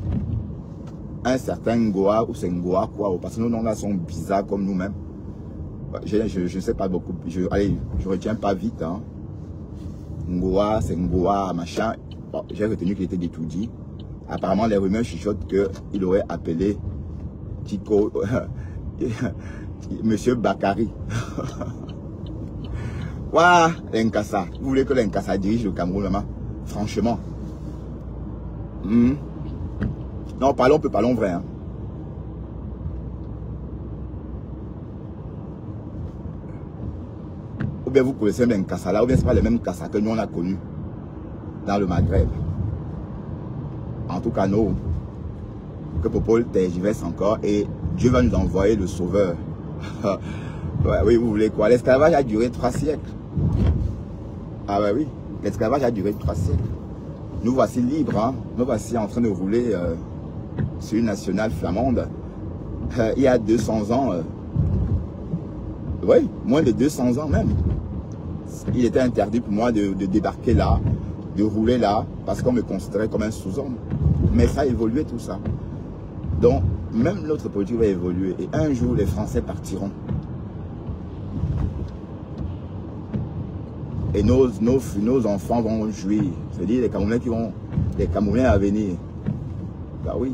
un certain Ngoa, ou c'est Ngoa quoi, parce que nos noms là sont bizarres comme nous-mêmes. Je ne sais pas beaucoup. Allez, je retiens pas vite. Hein. Ngoa, c'est Ngoa, machin. Bon, j'ai retenu qu'il était d'étoudi. Apparemment, les rumeurs chuchotent qu'il aurait appelé Tico, Monsieur Bakary. Waouh, l'Inkasa. Vous voulez que l'Inkasa dirige le Cameroun, maman? Franchement. Non, parlons vrai. Hein. Ou bien vous connaissez même Nkassa là, ou bien ce n'est pas les mêmes Nkassa que nous on a connus dans le Maghreb. En tout cas, nous, que Popol tergiverse encore et Dieu va nous envoyer le sauveur. Ouais, oui, vous voulez quoi? L'esclavage a duré 3 siècles. Ah ouais, oui, l'esclavage a duré 3 siècles. Nous voici libres, hein. Nous voici en train de rouler sur une nationale flamande. Il y a 200 ans, oui, moins de 200 ans même. Il était interdit pour moi de débarquer là, de rouler là, parce qu'on me considérait comme un sous-homme. Mais ça a évolué tout ça. Donc, même notre politique va évoluer. Et un jour, les Français partiront. Et nos enfants vont jouir. C'est-à-dire les Camerounais les Camerounais à venir. Bah oui.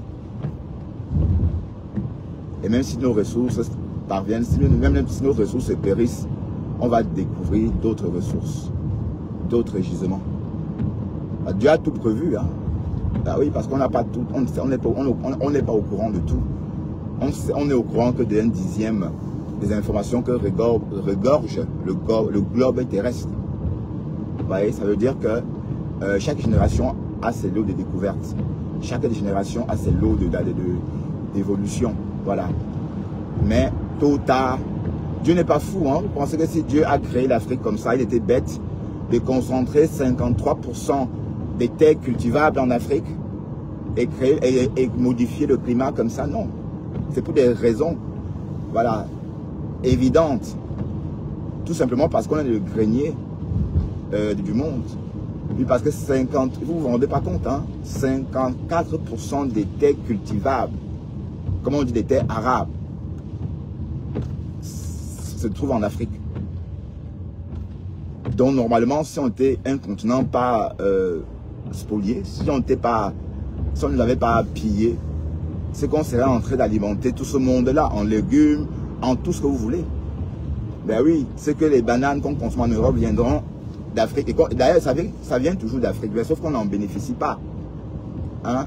Et même si nos ressources parviennent, même si nos ressources périssent, on va découvrir d'autres ressources, d'autres gisements. Dieu a tout prévu. Hein. Bah oui, parce qu'on n'a pas tout, on n'est pas au courant de tout. On est au courant que d'un dixième des informations que regorge le globe terrestre. Vous voyez, ça veut dire que chaque génération a ses lots de découvertes. Chaque génération a ses lots d'évolution. Voilà. Mais tôt ou tard, Dieu n'est pas fou. Hein? Vous pensez que si Dieu a créé l'Afrique comme ça, il était bête de concentrer 53% des terres cultivables en Afrique et modifier le climat comme ça? Non. C'est pour des raisons, voilà, évidentes. Tout simplement parce qu'on est le grenier du monde. Puis parce que vous vous rendez pas compte, hein, 54% des terres cultivables, comme on dit des terres arabes, se trouvent en Afrique. Donc normalement, si on était un continent pas spolié, si on ne l'avait pas pillé, c'est qu'on serait en train d'alimenter tout ce monde-là en légumes, en tout ce que vous voulez. Ben oui, c'est que les bananes qu'on consomme en Europe viendront d'Afrique. D'ailleurs, ça vient toujours d'Afrique, sauf qu'on n'en bénéficie pas. Hein?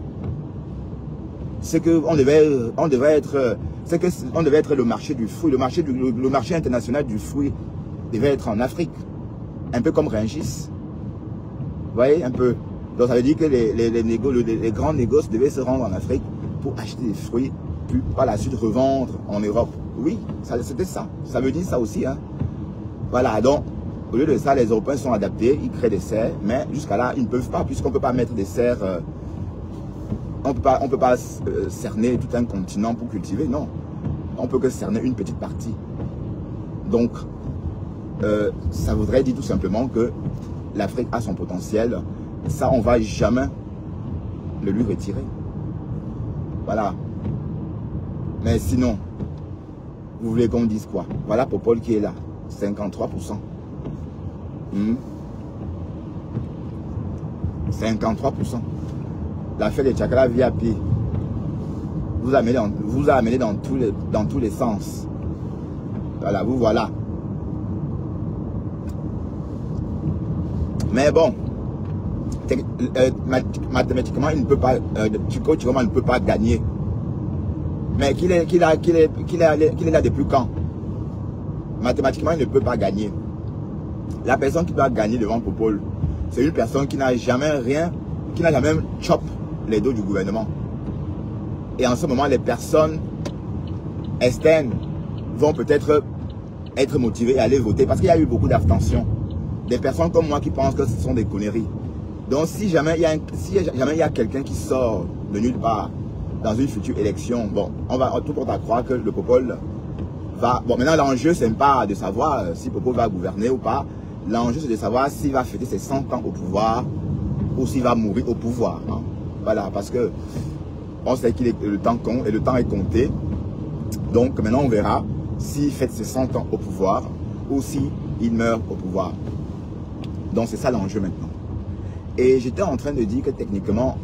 C'est qu'on devrait être le marché du fruit, le marché international du fruit devait être en Afrique. Un peu comme Rungis. Vous voyez, un peu. Donc ça veut dire que les grands négoces devaient se rendre en Afrique pour acheter des fruits, puis par la suite revendre en Europe. Oui, c'était ça. Ça veut dire ça aussi. Hein. Voilà, donc au lieu de ça, les Européens sont adaptés, ils créent des serres, mais jusqu'à là, ils ne peuvent pas, puisqu'on ne peut pas mettre des serres, on ne peut pas cerner tout un continent pour cultiver, non. On peut que cerner une petite partie. Donc, ça voudrait dire tout simplement que l'Afrique a son potentiel. Ça, on ne va jamais le lui retirer. Voilà. Mais sinon, vous voulez qu'on dise quoi? Voilà Popol qui est là. 53%. 53%. L'affaire de Tchakala via pied vous a amené dans tous les sens. Voilà, vous voilà. Mais bon, mathématiquement, il ne peut pas, Chico Chiroma ne peut pas gagner. Mais qu'il est là depuis quand? mathématiquement, il ne peut pas gagner. La personne qui doit gagner devant Popol, c'est une personne qui n'a jamais rien, qui n'a jamais chop les dos du gouvernement. Et en ce moment, les personnes externes vont peut-être être motivées et aller voter parce qu'il y a eu beaucoup d'abstention. Des personnes comme moi qui pensent que ce sont des conneries. Donc si jamais il y a quelqu'un qui sort de nulle part dans une future élection, bon, on va tout porte à croire que le Popol va... Bon, maintenant l'enjeu c'est pas de savoir si Popol va gouverner ou pas. L'enjeu c'est de savoir s'il va fêter ses 100 ans au pouvoir ou s'il va mourir au pouvoir. Hein. Voilà, parce que on sait qu'il est le temps compte et le temps est compté. Donc maintenant on verra s'il fête ses 100 ans au pouvoir ou s'il meurt au pouvoir. Donc c'est ça l'enjeu maintenant. Et j'étais en train de dire que techniquement,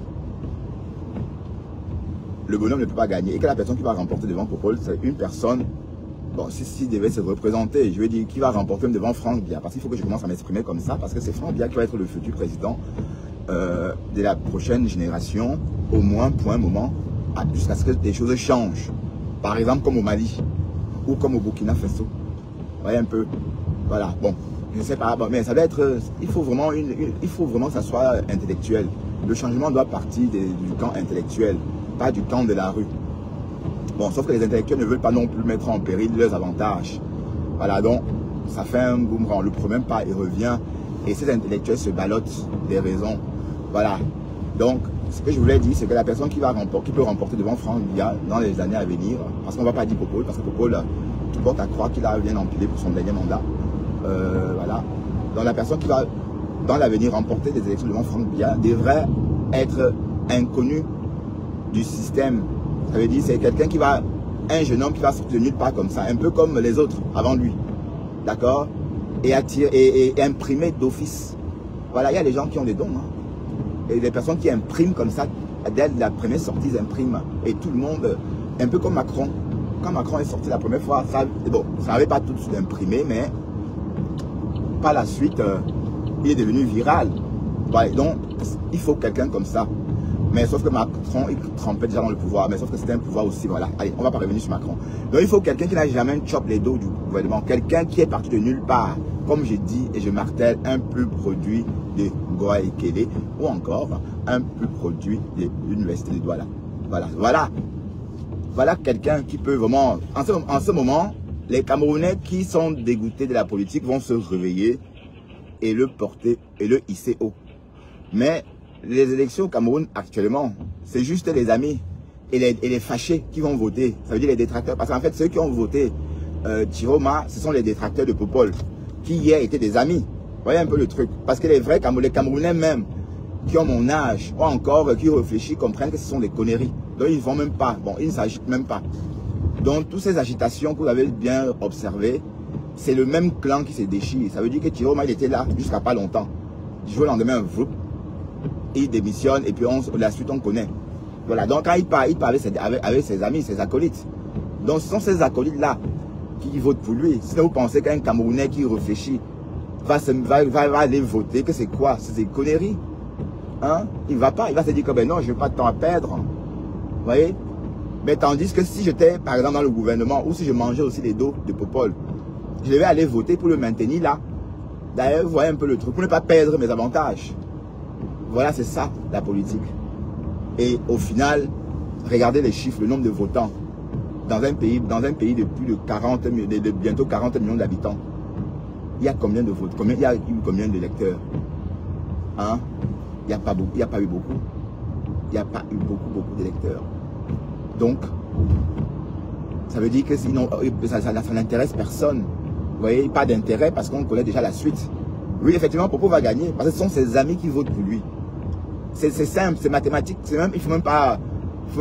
le bonhomme ne peut pas gagner. Et que la personne qui va remporter devant Popol, c'est une personne, bon, s'il devait se représenter, je vais dire qui va remporter devant Franck Biya. Parce qu'il faut que je commence à m'exprimer comme ça, parce que c'est Franck Biya qui va être le futur président de la prochaine génération, au moins pour un moment, jusqu'à ce que des choses changent. Par exemple, comme au Mali, ou comme au Burkina Faso. Vous voyez un peu. Voilà, bon. Je ne sais pas, mais ça doit être, il faut vraiment que ça soit intellectuel. Le changement doit partir du camp intellectuel, pas du camp de la rue. Bon, sauf que les intellectuels ne veulent pas non plus mettre en péril leurs avantages. Voilà, donc ça fait un boomerang. Le problème pas, il revient et ces intellectuels se ballottent des raisons. Voilà. Donc, ce que je voulais dire, c'est que la personne qui peut remporter devant Franck Biya dans les années à venir, parce qu'on ne va pas dire Popol, parce que Popol, tout porte à croire qu'il a bien empilé pour son dernier mandat. Voilà. Donc la personne qui va dans l'avenir remporter des élections devant Franck Biya devrait être inconnu du système. Ça veut dire c'est quelqu'un qui va, un jeune homme qui va sortir de nulle part comme ça, un peu comme les autres avant lui, d'accord, et imprimer d'office. Voilà, il y a des gens qui ont des dons, hein. Et des personnes qui impriment comme ça dès la première sortie, ils impriment, et tout le monde, un peu comme Macron. Quand Macron est sorti la première fois, ça, bon, ça n'avait pas tout de suite imprimé, mais par la suite, il est devenu viral. Ouais, donc, il faut quelqu'un comme ça. Mais sauf que Macron, il trempait déjà dans le pouvoir. Mais sauf que c'était un pouvoir aussi, voilà. Allez, on va pas revenir sur Macron. Donc, il faut quelqu'un qui n'a jamais chop les dos du gouvernement. Quelqu'un qui est parti de nulle part. Comme je dis et je martèle, un plus produit de Goa et Kélé. Ou encore, un plus produit de l'université de Douala. Voilà, voilà. Voilà quelqu'un qui peut vraiment... En ce moment, les Camerounais qui sont dégoûtés de la politique vont se réveiller et le porter et le hisser haut. Mais les élections au Cameroun actuellement, c'est juste les amis et les fâchés qui vont voter. Ça veut dire les détracteurs. Parce qu'en fait, ceux qui ont voté Chiroma, ce sont les détracteurs de Popol, qui hier étaient des amis. Vous voyez un peu le truc. Parce que les vrais Camerounais même, qui ont mon âge, ou encore qui réfléchissent, comprennent que ce sont des conneries. Donc ils ne vont même pas. Bon, ils ne s'agitent même pas. Donc, toutes ces agitations que vous avez bien observées, c'est le même clan qui se déchire. Ça veut dire que Chiroma, il était là jusqu'à pas longtemps. Du jour au lendemain, il démissionne et puis la suite, on connaît. Voilà, donc quand il part avec ses amis, ses acolytes. Donc, ce sont ces acolytes-là qui votent pour lui. Si vous pensez qu'un Camerounais qui réfléchit va aller voter, que c'est quoi? C'est des conneries. Hein? Il va pas, il va se dire que ben non, je n'ai pas de temps à perdre. Vous voyez? Mais tandis que si j'étais, par exemple, dans le gouvernement, ou si je mangeais aussi les dos de Popol, je devais aller voter pour le maintenir là. D'ailleurs, vous voyez un peu le truc, pour ne pas perdre mes avantages. Voilà, c'est ça, la politique. Et au final, regardez les chiffres, le nombre de votants. Dans un pays de plus de 40, de bientôt 40 millions d'habitants, il y a combien de votes? Il y a eu combien d'électeurs? Hein? Il n'y a pas beaucoup, il n'y a pas eu beaucoup. Il n'y a pas eu beaucoup d'électeurs. Donc, ça veut dire que sinon, ça n'intéresse personne. Vous voyez, pas d'intérêt parce qu'on connaît déjà la suite. Oui, effectivement, Popol va gagner parce que ce sont ses amis qui votent pour lui. C'est simple, c'est mathématique. Même, il ne faut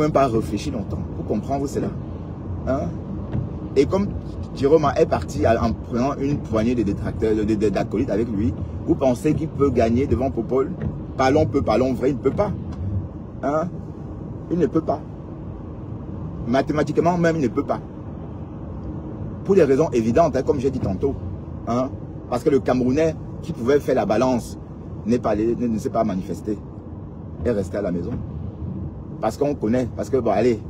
même pas réfléchir longtemps pour comprendre cela. Hein? Et comme Chiroma est parti en prenant une poignée de détracteurs, d'acolytes avec lui, vous pensez qu'il peut gagner devant Popol? Parlons vrai, il ne peut pas. Hein? Il ne peut pas. Mathématiquement même, il ne peut pas. Pour des raisons évidentes, hein, comme j'ai dit tantôt. Hein? Parce que le Camerounais qui pouvait faire la balance ne s'est pas manifesté. Et resté à la maison. Parce qu'on connaît. Parce que, bon, allez,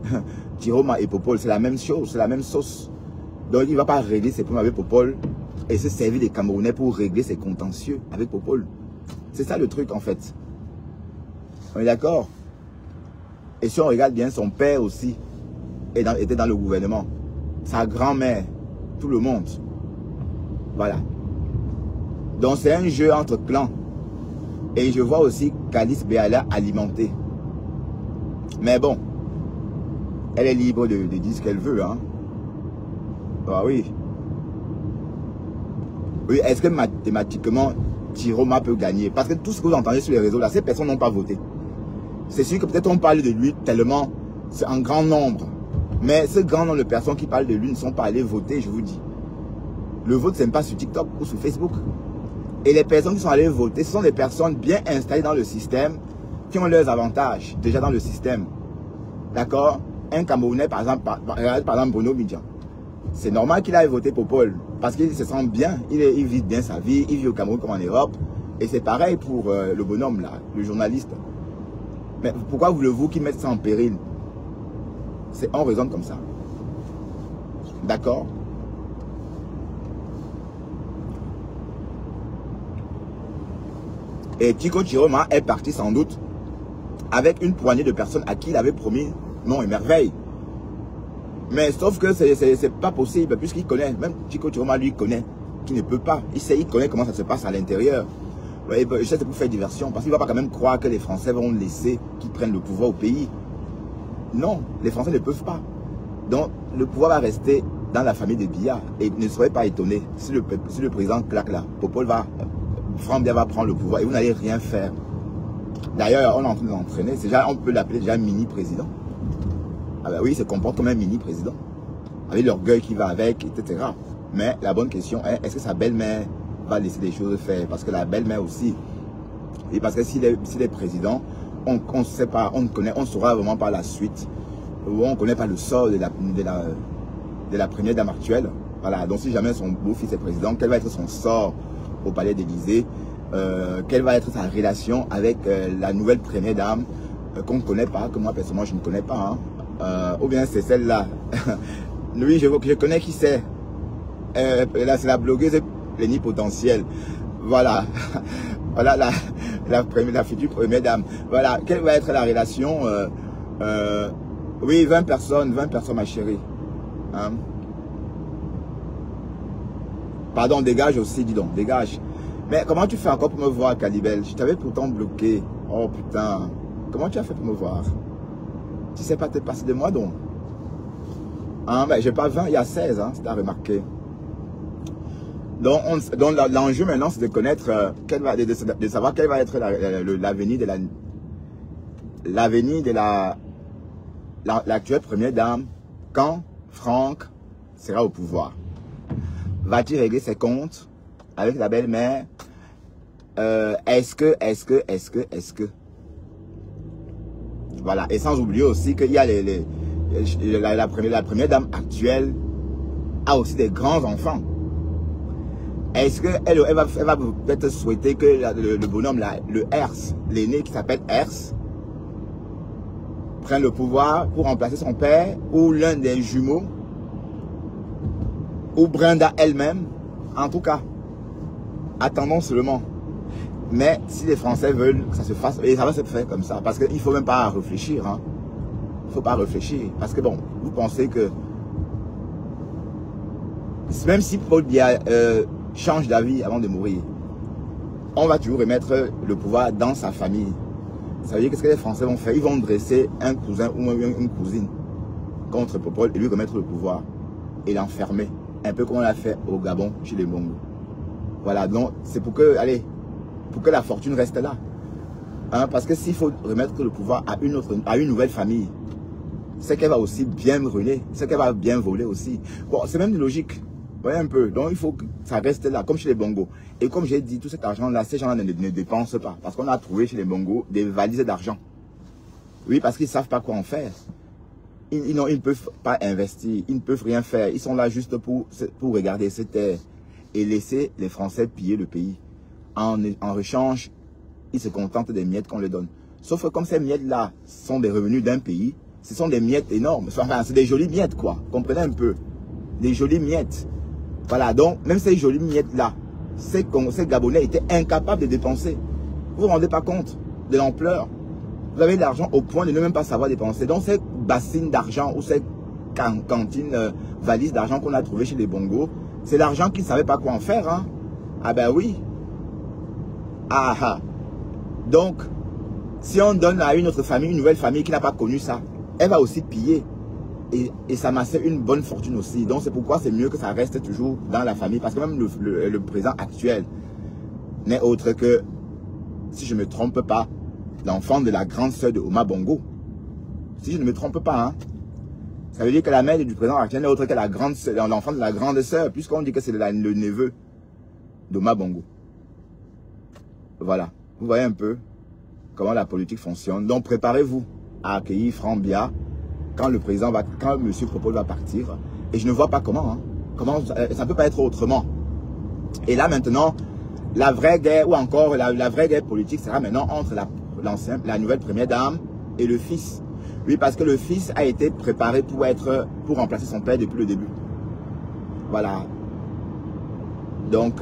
Chiroma et Popol, c'est la même chose, c'est la même sauce. Donc il ne va pas régler ses problèmes avec Popol et se servir des Camerounais pour régler ses contentieux avec Popol. C'est ça le truc en fait. On est d'accord? Et si on regarde bien, son père aussi était dans le gouvernement. Sa grand-mère, tout le monde. Voilà. Donc c'est un jeu entre clans. Et je vois aussi Calice Béala alimenté. Mais bon, elle est libre de dire ce qu'elle veut. Hein. Ah oui. Oui, est-ce que mathématiquement, Chiroma peut gagner? Parce que tout ce que vous entendez sur les réseaux, là, ces personnes n'ont pas voté. C'est sûr que peut-être on parle de lui tellement, c'est un grand nombre. Mais ce grand nombre de personnes qui parlent de lui ne sont pas allées voter, je vous dis. Le vote, ce n'est pas sur TikTok ou sur Facebook. Et les personnes qui sont allées voter, ce sont des personnes bien installées dans le système, qui ont leurs avantages déjà dans le système. D'accord? Un Camerounais, par exemple Bruno Midjan. C'est normal qu'il aille voter pour Paul, parce qu'il se sent bien, il vit bien sa vie, il vit au Cameroun comme en Europe. Et c'est pareil pour le bonhomme là, le journaliste. Mais pourquoi voulez-vous qu'il mette ça en péril? On raisonne comme ça. D'accord? Et Chico Chiroma est parti sans doute avec une poignée de personnes à qui il avait promis non et merveille. Mais sauf que c'est pas possible, puisqu'il connaît, même Chico Chiroma lui connaît qu'il ne peut pas. Il connaît comment ça se passe à l'intérieur. Je sais c'est pour faire diversion, parce qu'il ne va pas quand même croire que les Français vont laisser qu'ils prennent le pouvoir au pays. Non, les Français ne peuvent pas. Donc le pouvoir va rester dans la famille de Biya. Et ne soyez pas étonnés si le président claque là, Popol Franck Biya va prendre le pouvoir et vous n'allez rien faire. D'ailleurs, on est en train de l'entraîner. On peut l'appeler déjà mini-président. Ah ben oui, il se comporte comme un mini-président. Avec l'orgueil qui va avec, etc. Mais la bonne question est, est-ce que sa belle-mère va laisser des choses faire? Parce que la belle-mère aussi. Et parce que s'il est président, on ne sait pas, on saura vraiment par la suite. On ne connaît pas le sort de la première dame actuelle. Voilà, donc si jamais son beau-fils est président, quel va être son sort au palais d'Élysée? Quelle va être sa relation avec la nouvelle première dame qu'on ne connaît pas, que moi personnellement je ne connais pas. Hein. Ou bien c'est celle-là. Oui, je connais qui c'est. Là, c'est la blogueuse plénipotentielle. Voilà. Voilà la future première dame. Voilà. Quelle va être la relation? Oui, 20 personnes, ma chérie. Hein? Pardon, dégage aussi, dis donc, dégage. Mais comment tu fais encore pour me voir, Calibel? Je t'avais pourtant bloqué. Oh putain. Comment tu as fait pour me voir? Tu sais pas te passer de moi donc? Hein, ben, j'ai pas 20, il y a 16, hein, si tu as remarqué. Donc l'enjeu maintenant, c'est de connaître, de savoir quel va être l'avenir de l'actuelle première dame quand Franck sera au pouvoir. Va-t-il régler ses comptes avec la belle-mère? Est-ce que voilà. Et sans oublier aussi qu'il y a la première dame actuelle a aussi des grands enfants. Est-ce qu'elle va peut-être souhaiter que le bonhomme là, le Hers, l'aîné qui s'appelle Hers, prenne le pouvoir pour remplacer son père, ou l'un des jumeaux, ou Brenda elle-même? En tout cas, attendons seulement. Mais si les Français veulent que ça se fasse, et ça va se faire comme ça, parce qu'il ne faut même pas réfléchir. Hein. Il ne faut pas réfléchir. Parce que bon, vous pensez que même si Paul Biya change d'avis avant de mourir, on va toujours remettre le pouvoir dans sa famille. Ça veut dire qu'est-ce que les Français vont faire? Ils vont dresser un cousin ou une cousine contre Popol et lui remettre le pouvoir et l'enfermer. Un peu comme on l'a fait au Gabon chez les Bongo. Voilà, donc c'est pour que, allez, pour que la fortune reste là. Hein, parce que s'il faut remettre le pouvoir à une nouvelle famille, c'est qu'elle va aussi bien brûler, c'est qu'elle va bien voler aussi. Bon, c'est même logique. Vous voyez un peu. Donc il faut que ça reste là, comme chez les Bongo. Et comme j'ai dit, tout cet argent-là, ces gens-là ne dépensent pas. Parce qu'on a trouvé chez les Bongo des valises d'argent. Oui, parce qu'ils ne savent pas quoi en faire. Ils ne peuvent pas investir, ils ne peuvent rien faire. Ils sont là juste pour regarder ces terres et laisser les Français piller le pays. En rechange, ils se contentent des miettes qu'on leur donne. Sauf que comme ces miettes-là sont des revenus d'un pays, ce sont des miettes énormes. Enfin, c'est des jolies miettes, quoi. Comprenez un peu. des jolies miettes. Voilà, donc même ces jolies miettes-là, ces Gabonais étaient incapables de dépenser. Vous ne vous rendez pas compte de l'ampleur. Vous avez de l'argent au point de ne même pas savoir dépenser. Donc ces bassines d'argent ou ces cantines, valises d'argent qu'on a trouvées chez les Bongos, c'est l'argent qu'ils ne savaient pas quoi en faire. Hein. Ah ben oui. Ah ah. Donc, si on donne à une autre famille, une nouvelle famille qui n'a pas connu ça, elle va aussi piller et s'amasser une bonne fortune aussi. Donc c'est pourquoi c'est mieux que ça reste toujours dans la famille. Parce que même le président actuel n'est autre que, si je ne me trompe pas, l'enfant de la grande sœur de Omar Bongo. Si je ne me trompe pas, hein. Ça veut dire que la mère du président actuel n'est autre que l'enfant de la grande sœur, puisqu'on dit que c'est le neveu d'Omar Bongo. Voilà. Vous voyez un peu comment la politique fonctionne. Donc préparez-vous à accueillir Franck Biya quand le président va, quand M. Popol va partir. Et je ne vois pas comment. Hein. Comment ça ne peut pas être autrement. Et là maintenant, la vraie guerre, ou encore la vraie guerre politique sera maintenant entre la nouvelle première dame et le fils. Oui, parce que le fils a été préparé pour remplacer son père depuis le début. Voilà. Donc,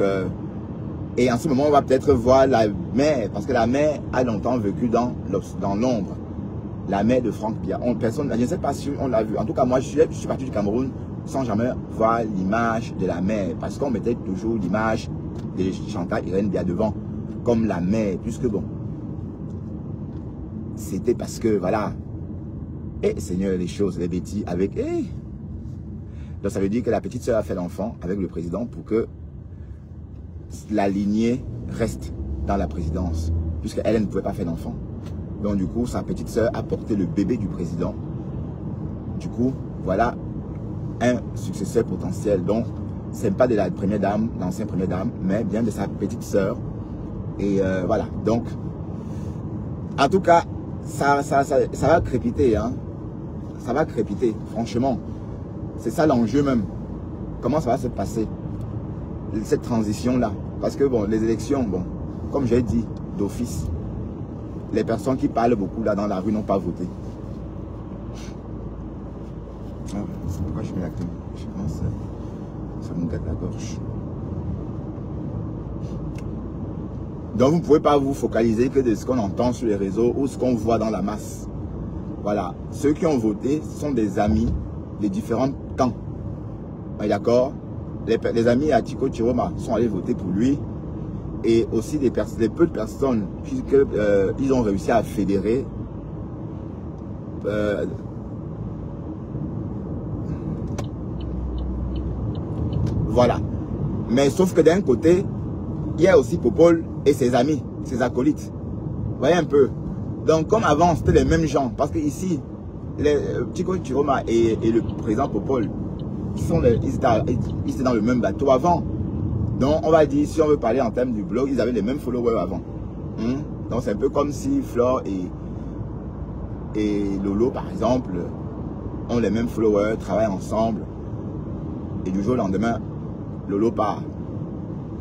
et en ce moment, on va peut-être voir la mère, parce que la mère a longtemps vécu dans l'ombre. La mère de Franck Biya. Je ne sais pas si on l'a vu. En tout cas, moi, je suis parti du Cameroun sans jamais voir l'image de la mère. Parce qu'on mettait toujours l'image de Chantal Irène Biya devant, comme la mère. Puisque bon, c'était parce que, voilà. Et Seigneur, les choses, les bêtises avec... Donc ça veut dire que la petite sœur a fait l'enfant avec le président pour que la lignée reste dans la présidence. Puisqu'elle ne pouvait pas faire d'enfant. Donc du coup, sa petite sœur a porté le bébé du président. Du coup, voilà un successeur potentiel. Donc, ce n'est pas de la première dame, l'ancienne première dame, mais bien de sa petite sœur. Et voilà. Donc, en tout cas, ça va crépiter. Hein. Ça va crépiter, franchement. C'est ça l'enjeu même. Comment ça va se passer, cette transition-là? Parce que bon, les élections, bon, comme j'ai dit, d'office, les personnes qui parlent beaucoup là dans la rue n'ont pas voté. Ah, pourquoi je mets la clé? Je pense que ça me gâte la gorge. Donc vous ne pouvez pas vous focaliser que de ce qu'on entend sur les réseaux ou ce qu'on voit dans la masse. Voilà. Ceux qui ont voté sont des amis de différents camps. D'accord? Les amis à Tiko Chiroma sont allés voter pour lui. Et aussi les peu de personnes qu'ils ont réussi à fédérer. Voilà. Mais sauf que d'un côté, il y a aussi Popol et ses amis, ses acolytes. Vous voyez un peu. Donc comme avant, c'était les mêmes gens. Parce que ici, Tiko Chiroma et le président Popol, ils étaient dans le même bateau avant. Donc on va dire, si on veut parler en termes du blog, ils avaient les mêmes followers avant. Donc c'est un peu comme si Flore et Lolo, par exemple, ont les mêmes followers, travaillent ensemble. Et du jour au lendemain, Lolo part.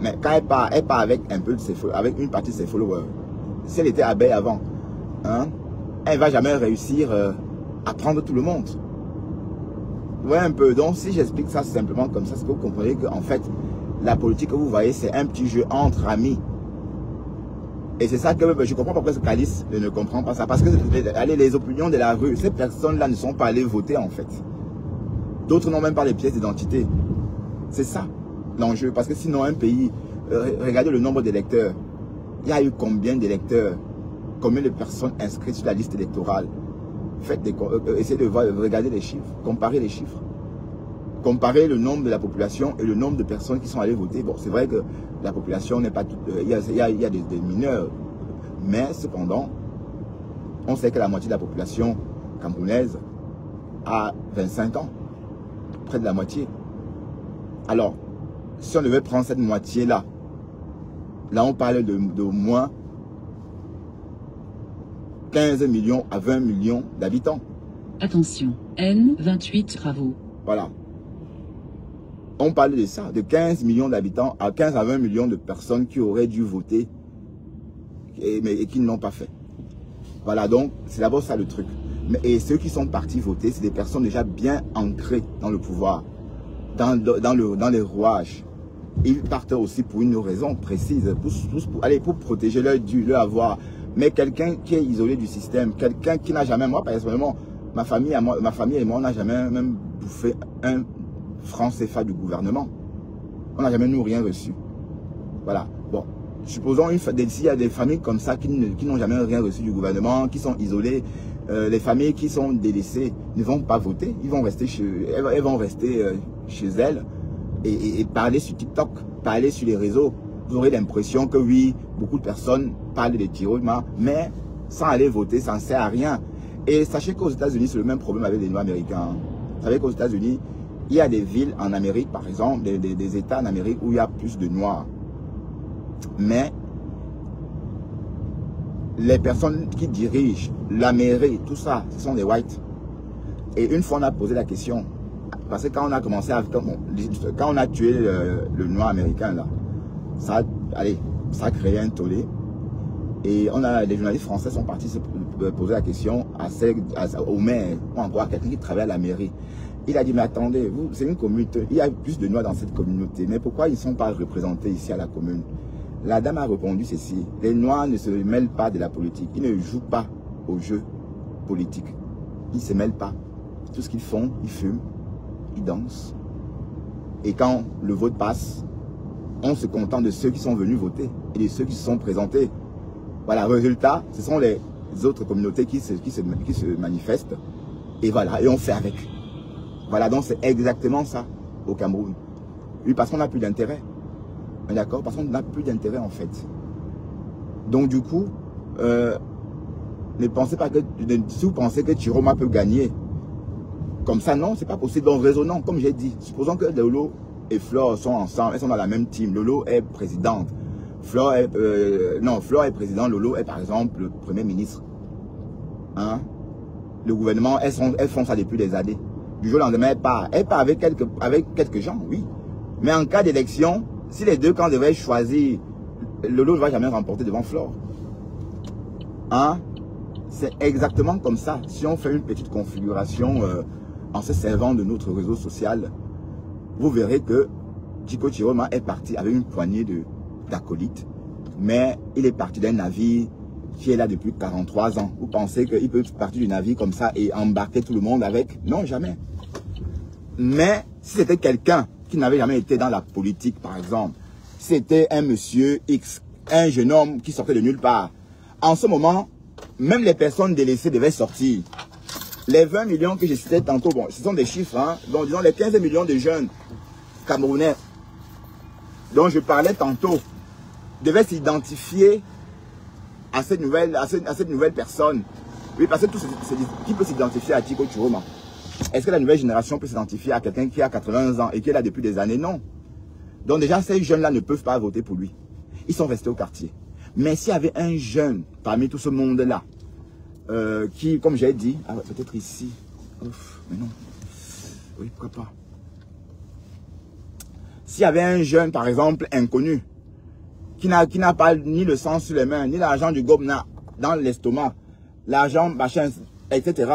Mais quand elle part avec un peu de avec une partie de ses followers. Si elle était abeille avant, hein, elle ne va jamais réussir à prendre tout le monde. Ouais, un peu. Donc si j'explique ça simplement comme ça, c'est que vous comprenez qu'en fait, la politique que vous voyez, c'est un petit jeu entre amis. Et c'est ça que je comprends pourquoi ce Calice ne comprend pas ça. Parce que les opinions de la rue, ces personnes-là ne sont pas allées voter en fait. D'autres n'ont même pas les pièces d'identité. C'est ça l'enjeu. Parce que sinon un pays, regardez le nombre d'électeurs. Il y a eu combien d'électeurs? Combien de personnes inscrites sur la liste électorale? Essayez de regarder les chiffres, comparer les chiffres. Comparer le nombre de la population et le nombre de personnes qui sont allées voter. Bon, c'est vrai que la population n'est pas toute... Il y a des mineurs. Mais cependant, on sait que la moitié de la population camerounaise a 25 ans. Près de la moitié. Alors, si on devait prendre cette moitié-là, là on parle de moins 15 millions à 20 millions d'habitants. Attention, N28 travaux. Voilà. On parle de ça, de 15 millions d'habitants à 15 à 20 millions de personnes qui auraient dû voter et qui ne l'ont pas fait. Voilà, donc c'est d'abord ça le truc. Et ceux qui sont partis voter, c'est des personnes déjà bien ancrées dans le pouvoir. dans les rouages, ils partent aussi pour une raison précise, pour protéger leur dû, leur avoir. Mais quelqu'un qui est isolé du système, quelqu'un qui n'a jamais, moi personnellement, ma famille et moi, on n'a jamais même bouffé un franc CFA du gouvernement. On n'a jamais nous rien reçu. Voilà. Bon, supposons s'il y a des familles comme ça qui n'ont jamais rien reçu du gouvernement, qui sont isolées, les familles qui sont délaissées ne vont pas voter, elles vont rester chez elles et parler sur TikTok, parler sur les réseaux. Vous aurez l'impression que oui, beaucoup de personnes parlent de Chiroma, mais sans aller voter, ça ne sert à rien. Et sachez qu'aux États-Unis, c'est le même problème avec les Noirs américains. Vous savez qu'aux États-Unis, il y a des villes en Amérique, par exemple, des États en Amérique où il y a plus de Noirs. Mais les personnes qui dirigent la mairie, tout ça, ce sont des whites. Et une fois on a posé la question, parce que quand on a commencé à... Quand on a tué le noir américain, là, ça a créé un tollé. Et les journalistes français sont partis se poser la question au maire, ou encore à quelqu'un qui travaille à la mairie. Il a dit, mais attendez, c'est une communauté, il y a plus de noirs dans cette communauté, mais pourquoi ils ne sont pas représentés ici à la commune? La dame a répondu ceci, les noirs ne se mêlent pas de la politique, ils ne jouent pas au jeu politique, ils ne se mêlent pas. Tout ce qu'ils font, ils fument, ils dansent. Et quand le vote passe, on se contente de ceux qui sont venus voter et de ceux qui se sont présentés. Voilà, résultat, ce sont les autres communautés qui se manifestent. Et voilà, et on fait avec. Voilà, donc c'est exactement ça au Cameroun. Oui, parce qu'on n'a plus d'intérêt. D'accord? Parce qu'on n'a plus d'intérêt en fait. Donc du coup, ne pensez pas que, si vous pensez que Chiroma peut gagner, comme ça, non, c'est pas possible. Donc raisonnons, comme j'ai dit, supposons que Lolo et Flore sont ensemble, elles sont dans la même team. Lolo est présidente. Flore est président, Lolo est par exemple le premier ministre. Hein? Le gouvernement, elles font ça depuis des années. Du jour au lendemain, elle part avec quelques gens, oui. Mais en cas d'élection, si les deux camps devaient choisir, Lolo ne va jamais remporter devant Flore. Hein? C'est exactement comme ça. Si on fait une petite configuration en se servant de notre réseau social, vous verrez que Diko Chiroma est parti avec une poignée d'acolytes, mais il est parti d'un navire qui est là depuis 43 ans. Vous pensez qu'il peut partir du navire comme ça et embarquer tout le monde avec? Non, jamais. Mais si c'était quelqu'un qui n'avait jamais été dans la politique, par exemple, c'était un monsieur X, un jeune homme qui sortait de nulle part. En ce moment, même les personnes délaissées devaient sortir. Les 20 millions que je citais tantôt, bon, ce sont des chiffres, hein, donc disons les 15 millions de jeunes Camerounais dont je parlais tantôt, devaient s'identifier à cette nouvelle personne. Oui, parce que qui peut s'identifier à Diko Chiroma? Est-ce que la nouvelle génération peut s'identifier à quelqu'un qui a 80 ans et qui est là depuis des années? Non. Donc déjà, ces jeunes-là ne peuvent pas voter pour lui. Ils sont restés au quartier. Mais s'il y avait un jeune parmi tout ce monde-là, qui, comme j'ai dit, peut-être ici, ouf, mais non, oui, pourquoi pas. S'il y avait un jeune, par exemple, inconnu, qui n'a pas ni le sang sur les mains, ni l'argent du gobna dans l'estomac, l'argent, machin, etc.,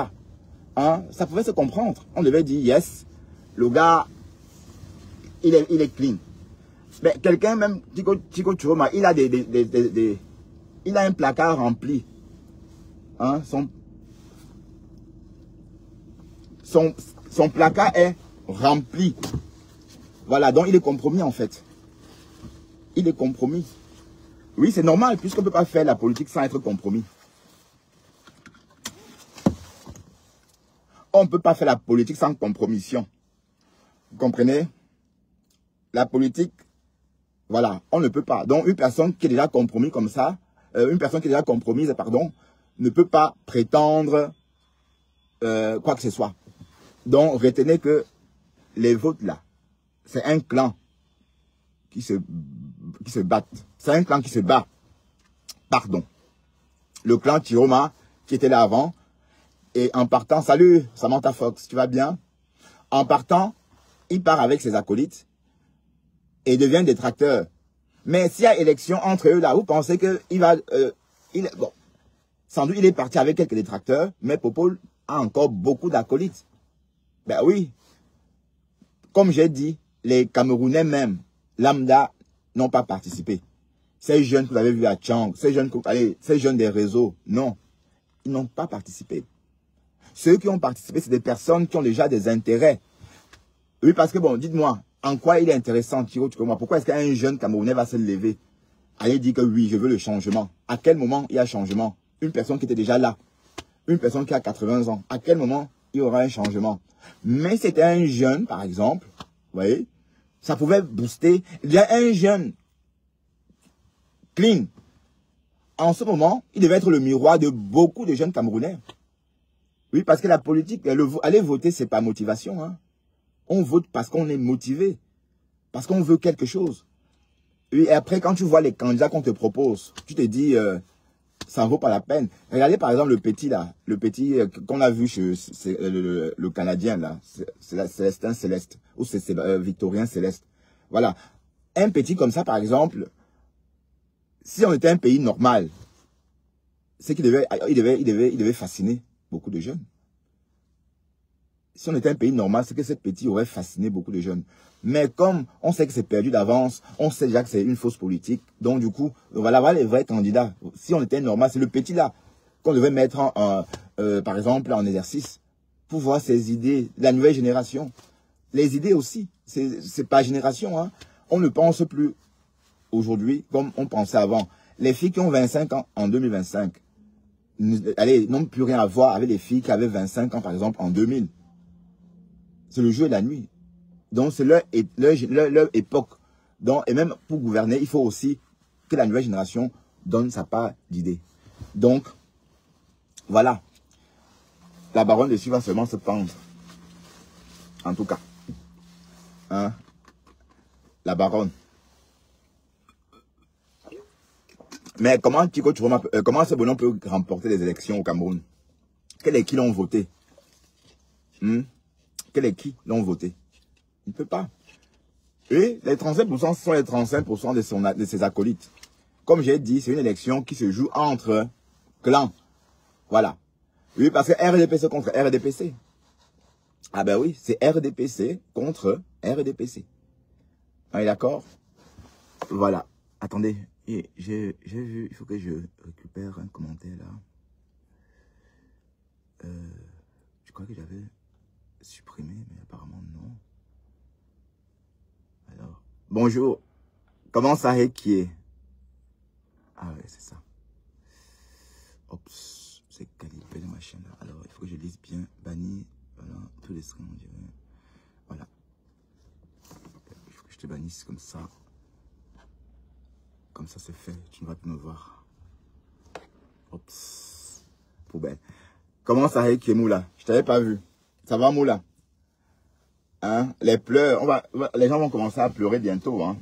hein, ça pouvait se comprendre. On devait dire, yes, le gars, il est clean. Mais quelqu'un, même, Diko Chiroma, il a il a un placard rempli. Hein, son placard est rempli. Voilà, donc il est compromis en fait. Il est compromis. Oui, c'est normal, puisqu'on ne peut pas faire la politique sans être compromis. On ne peut pas faire la politique sans compromission. Vous comprenez? La politique, voilà, on ne peut pas. Donc une personne qui est déjà compromise comme ça, ne peut pas prétendre quoi que ce soit. Donc retenez que les votes là, c'est un clan qui se bat. C'est un clan qui se bat. Pardon. Le clan Chiroma qui était là avant. Et en partant, salut Samantha Fox, tu vas bien? En partant, il part avec ses acolytes et devient détracteur. Mais s'il y a élection entre eux là, vous pensez qu'il va... bon, sans doute il est parti avec quelques détracteurs, mais Popol a encore beaucoup d'acolytes. Ben oui. Comme j'ai dit, les Camerounais même, lambda, n'ont pas participé. Ces jeunes que vous avez vus à Tchang, ces jeunes des réseaux, non, ils n'ont pas participé. Ceux qui ont participé, c'est des personnes qui ont déjà des intérêts. Oui, parce que bon, dites-moi, en quoi il est intéressant, Thiro, pourquoi est-ce qu'un jeune Camerounais va se lever, aller dire que oui, je veux le changement? À quel moment il y a changement? Une personne qui était déjà là, une personne qui a 80 ans, à quel moment il y aura un changement? Mais c'était un jeune, par exemple, vous voyez, ça pouvait booster. Il y a un jeune clean. En ce moment, il devait être le miroir de beaucoup de jeunes Camerounais. Oui, parce que la politique, aller voter, c'est pas motivation. Hein. On vote parce qu'on est motivé, parce qu'on veut quelque chose. Et après, quand tu vois les candidats qu'on te propose, tu te dis, ça ne vaut pas la peine. Regardez par exemple le petit là, le petit qu'on a vu chez le Canadien là, c'est Célestin Céleste, ou c'est Victorien Céleste. Voilà. Un petit comme ça par exemple, si on était un pays normal, c'est qu'il devait fasciner beaucoup de jeunes. Si on était un pays normal, c'est que ce petit aurait fasciné beaucoup de jeunes. Mais comme on sait que c'est perdu d'avance, on sait déjà que c'est une fausse politique, donc du coup, voilà les vrais candidats. Si on était normal, c'est le petit là qu'on devait mettre par exemple en exercice pour voir ses idées, la nouvelle génération. Les idées aussi, c'est pas génération. Hein. On ne pense plus aujourd'hui comme on pensait avant. Les filles qui ont 25 ans en 2025, n'ont plus rien à voir avec les filles qui avaient 25 ans par exemple en 2000. C'est le jour et la nuit. Donc, c'est leur époque. Donc, et même pour gouverner, il faut aussi que la nouvelle génération donne sa part d'idées. Donc, voilà. La baronne dessus va seulement se pendre. En tout cas. Hein? La baronne. Mais comment comment ce bonhomme peut remporter les élections au Cameroun? Quels est qui l'ont voté? Quels est qui l'ont voté? Il ne peut pas. Et les 35% sont les 35% de ses acolytes. Comme j'ai dit, c'est une élection qui se joue entre clans. Voilà. Oui, parce que RDPC contre RDPC. Ah ben oui, c'est RDPC contre RDPC. On est d'accord? Voilà. Attendez. Et j'ai vu, il faut que je récupère un commentaire là. Je crois que j'avais supprimé, mais apparemment non. Alors, bonjour. Comment ça qui est? Ah ouais, c'est ça. Oups, c'est calibré les machines là. Alors, il faut que je lise bien. Banni, voilà, tous les screens, on dirait. Voilà. Il faut que je te bannisse comme ça. Comme ça, c'est fait. Tu ne vas plus me voir. Oups. Poubelle. Comment ça qui est Moula? Je t'avais pas vu. Ça va Moula? Hein? Les pleurs, les gens vont commencer à pleurer bientôt. Hein?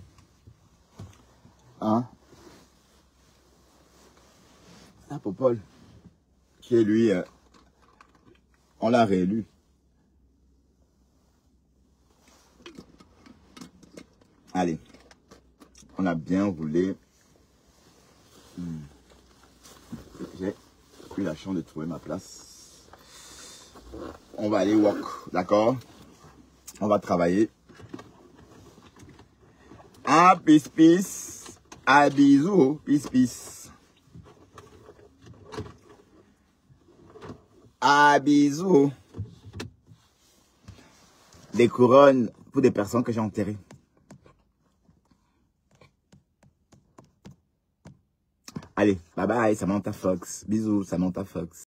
Hein? Ah, Popol, qui est lui, on l'a réélu. Allez, on a bien roulé. J'ai eu la chance de trouver ma place. On va aller walk, d'accord? On va travailler. Ah, peace, peace. Ah, bisous, peace, peace. Ah, bisous. Des couronnes pour des personnes que j'ai enterrées. Allez, bye bye, Samantha Fox. Bisous, Samantha Fox.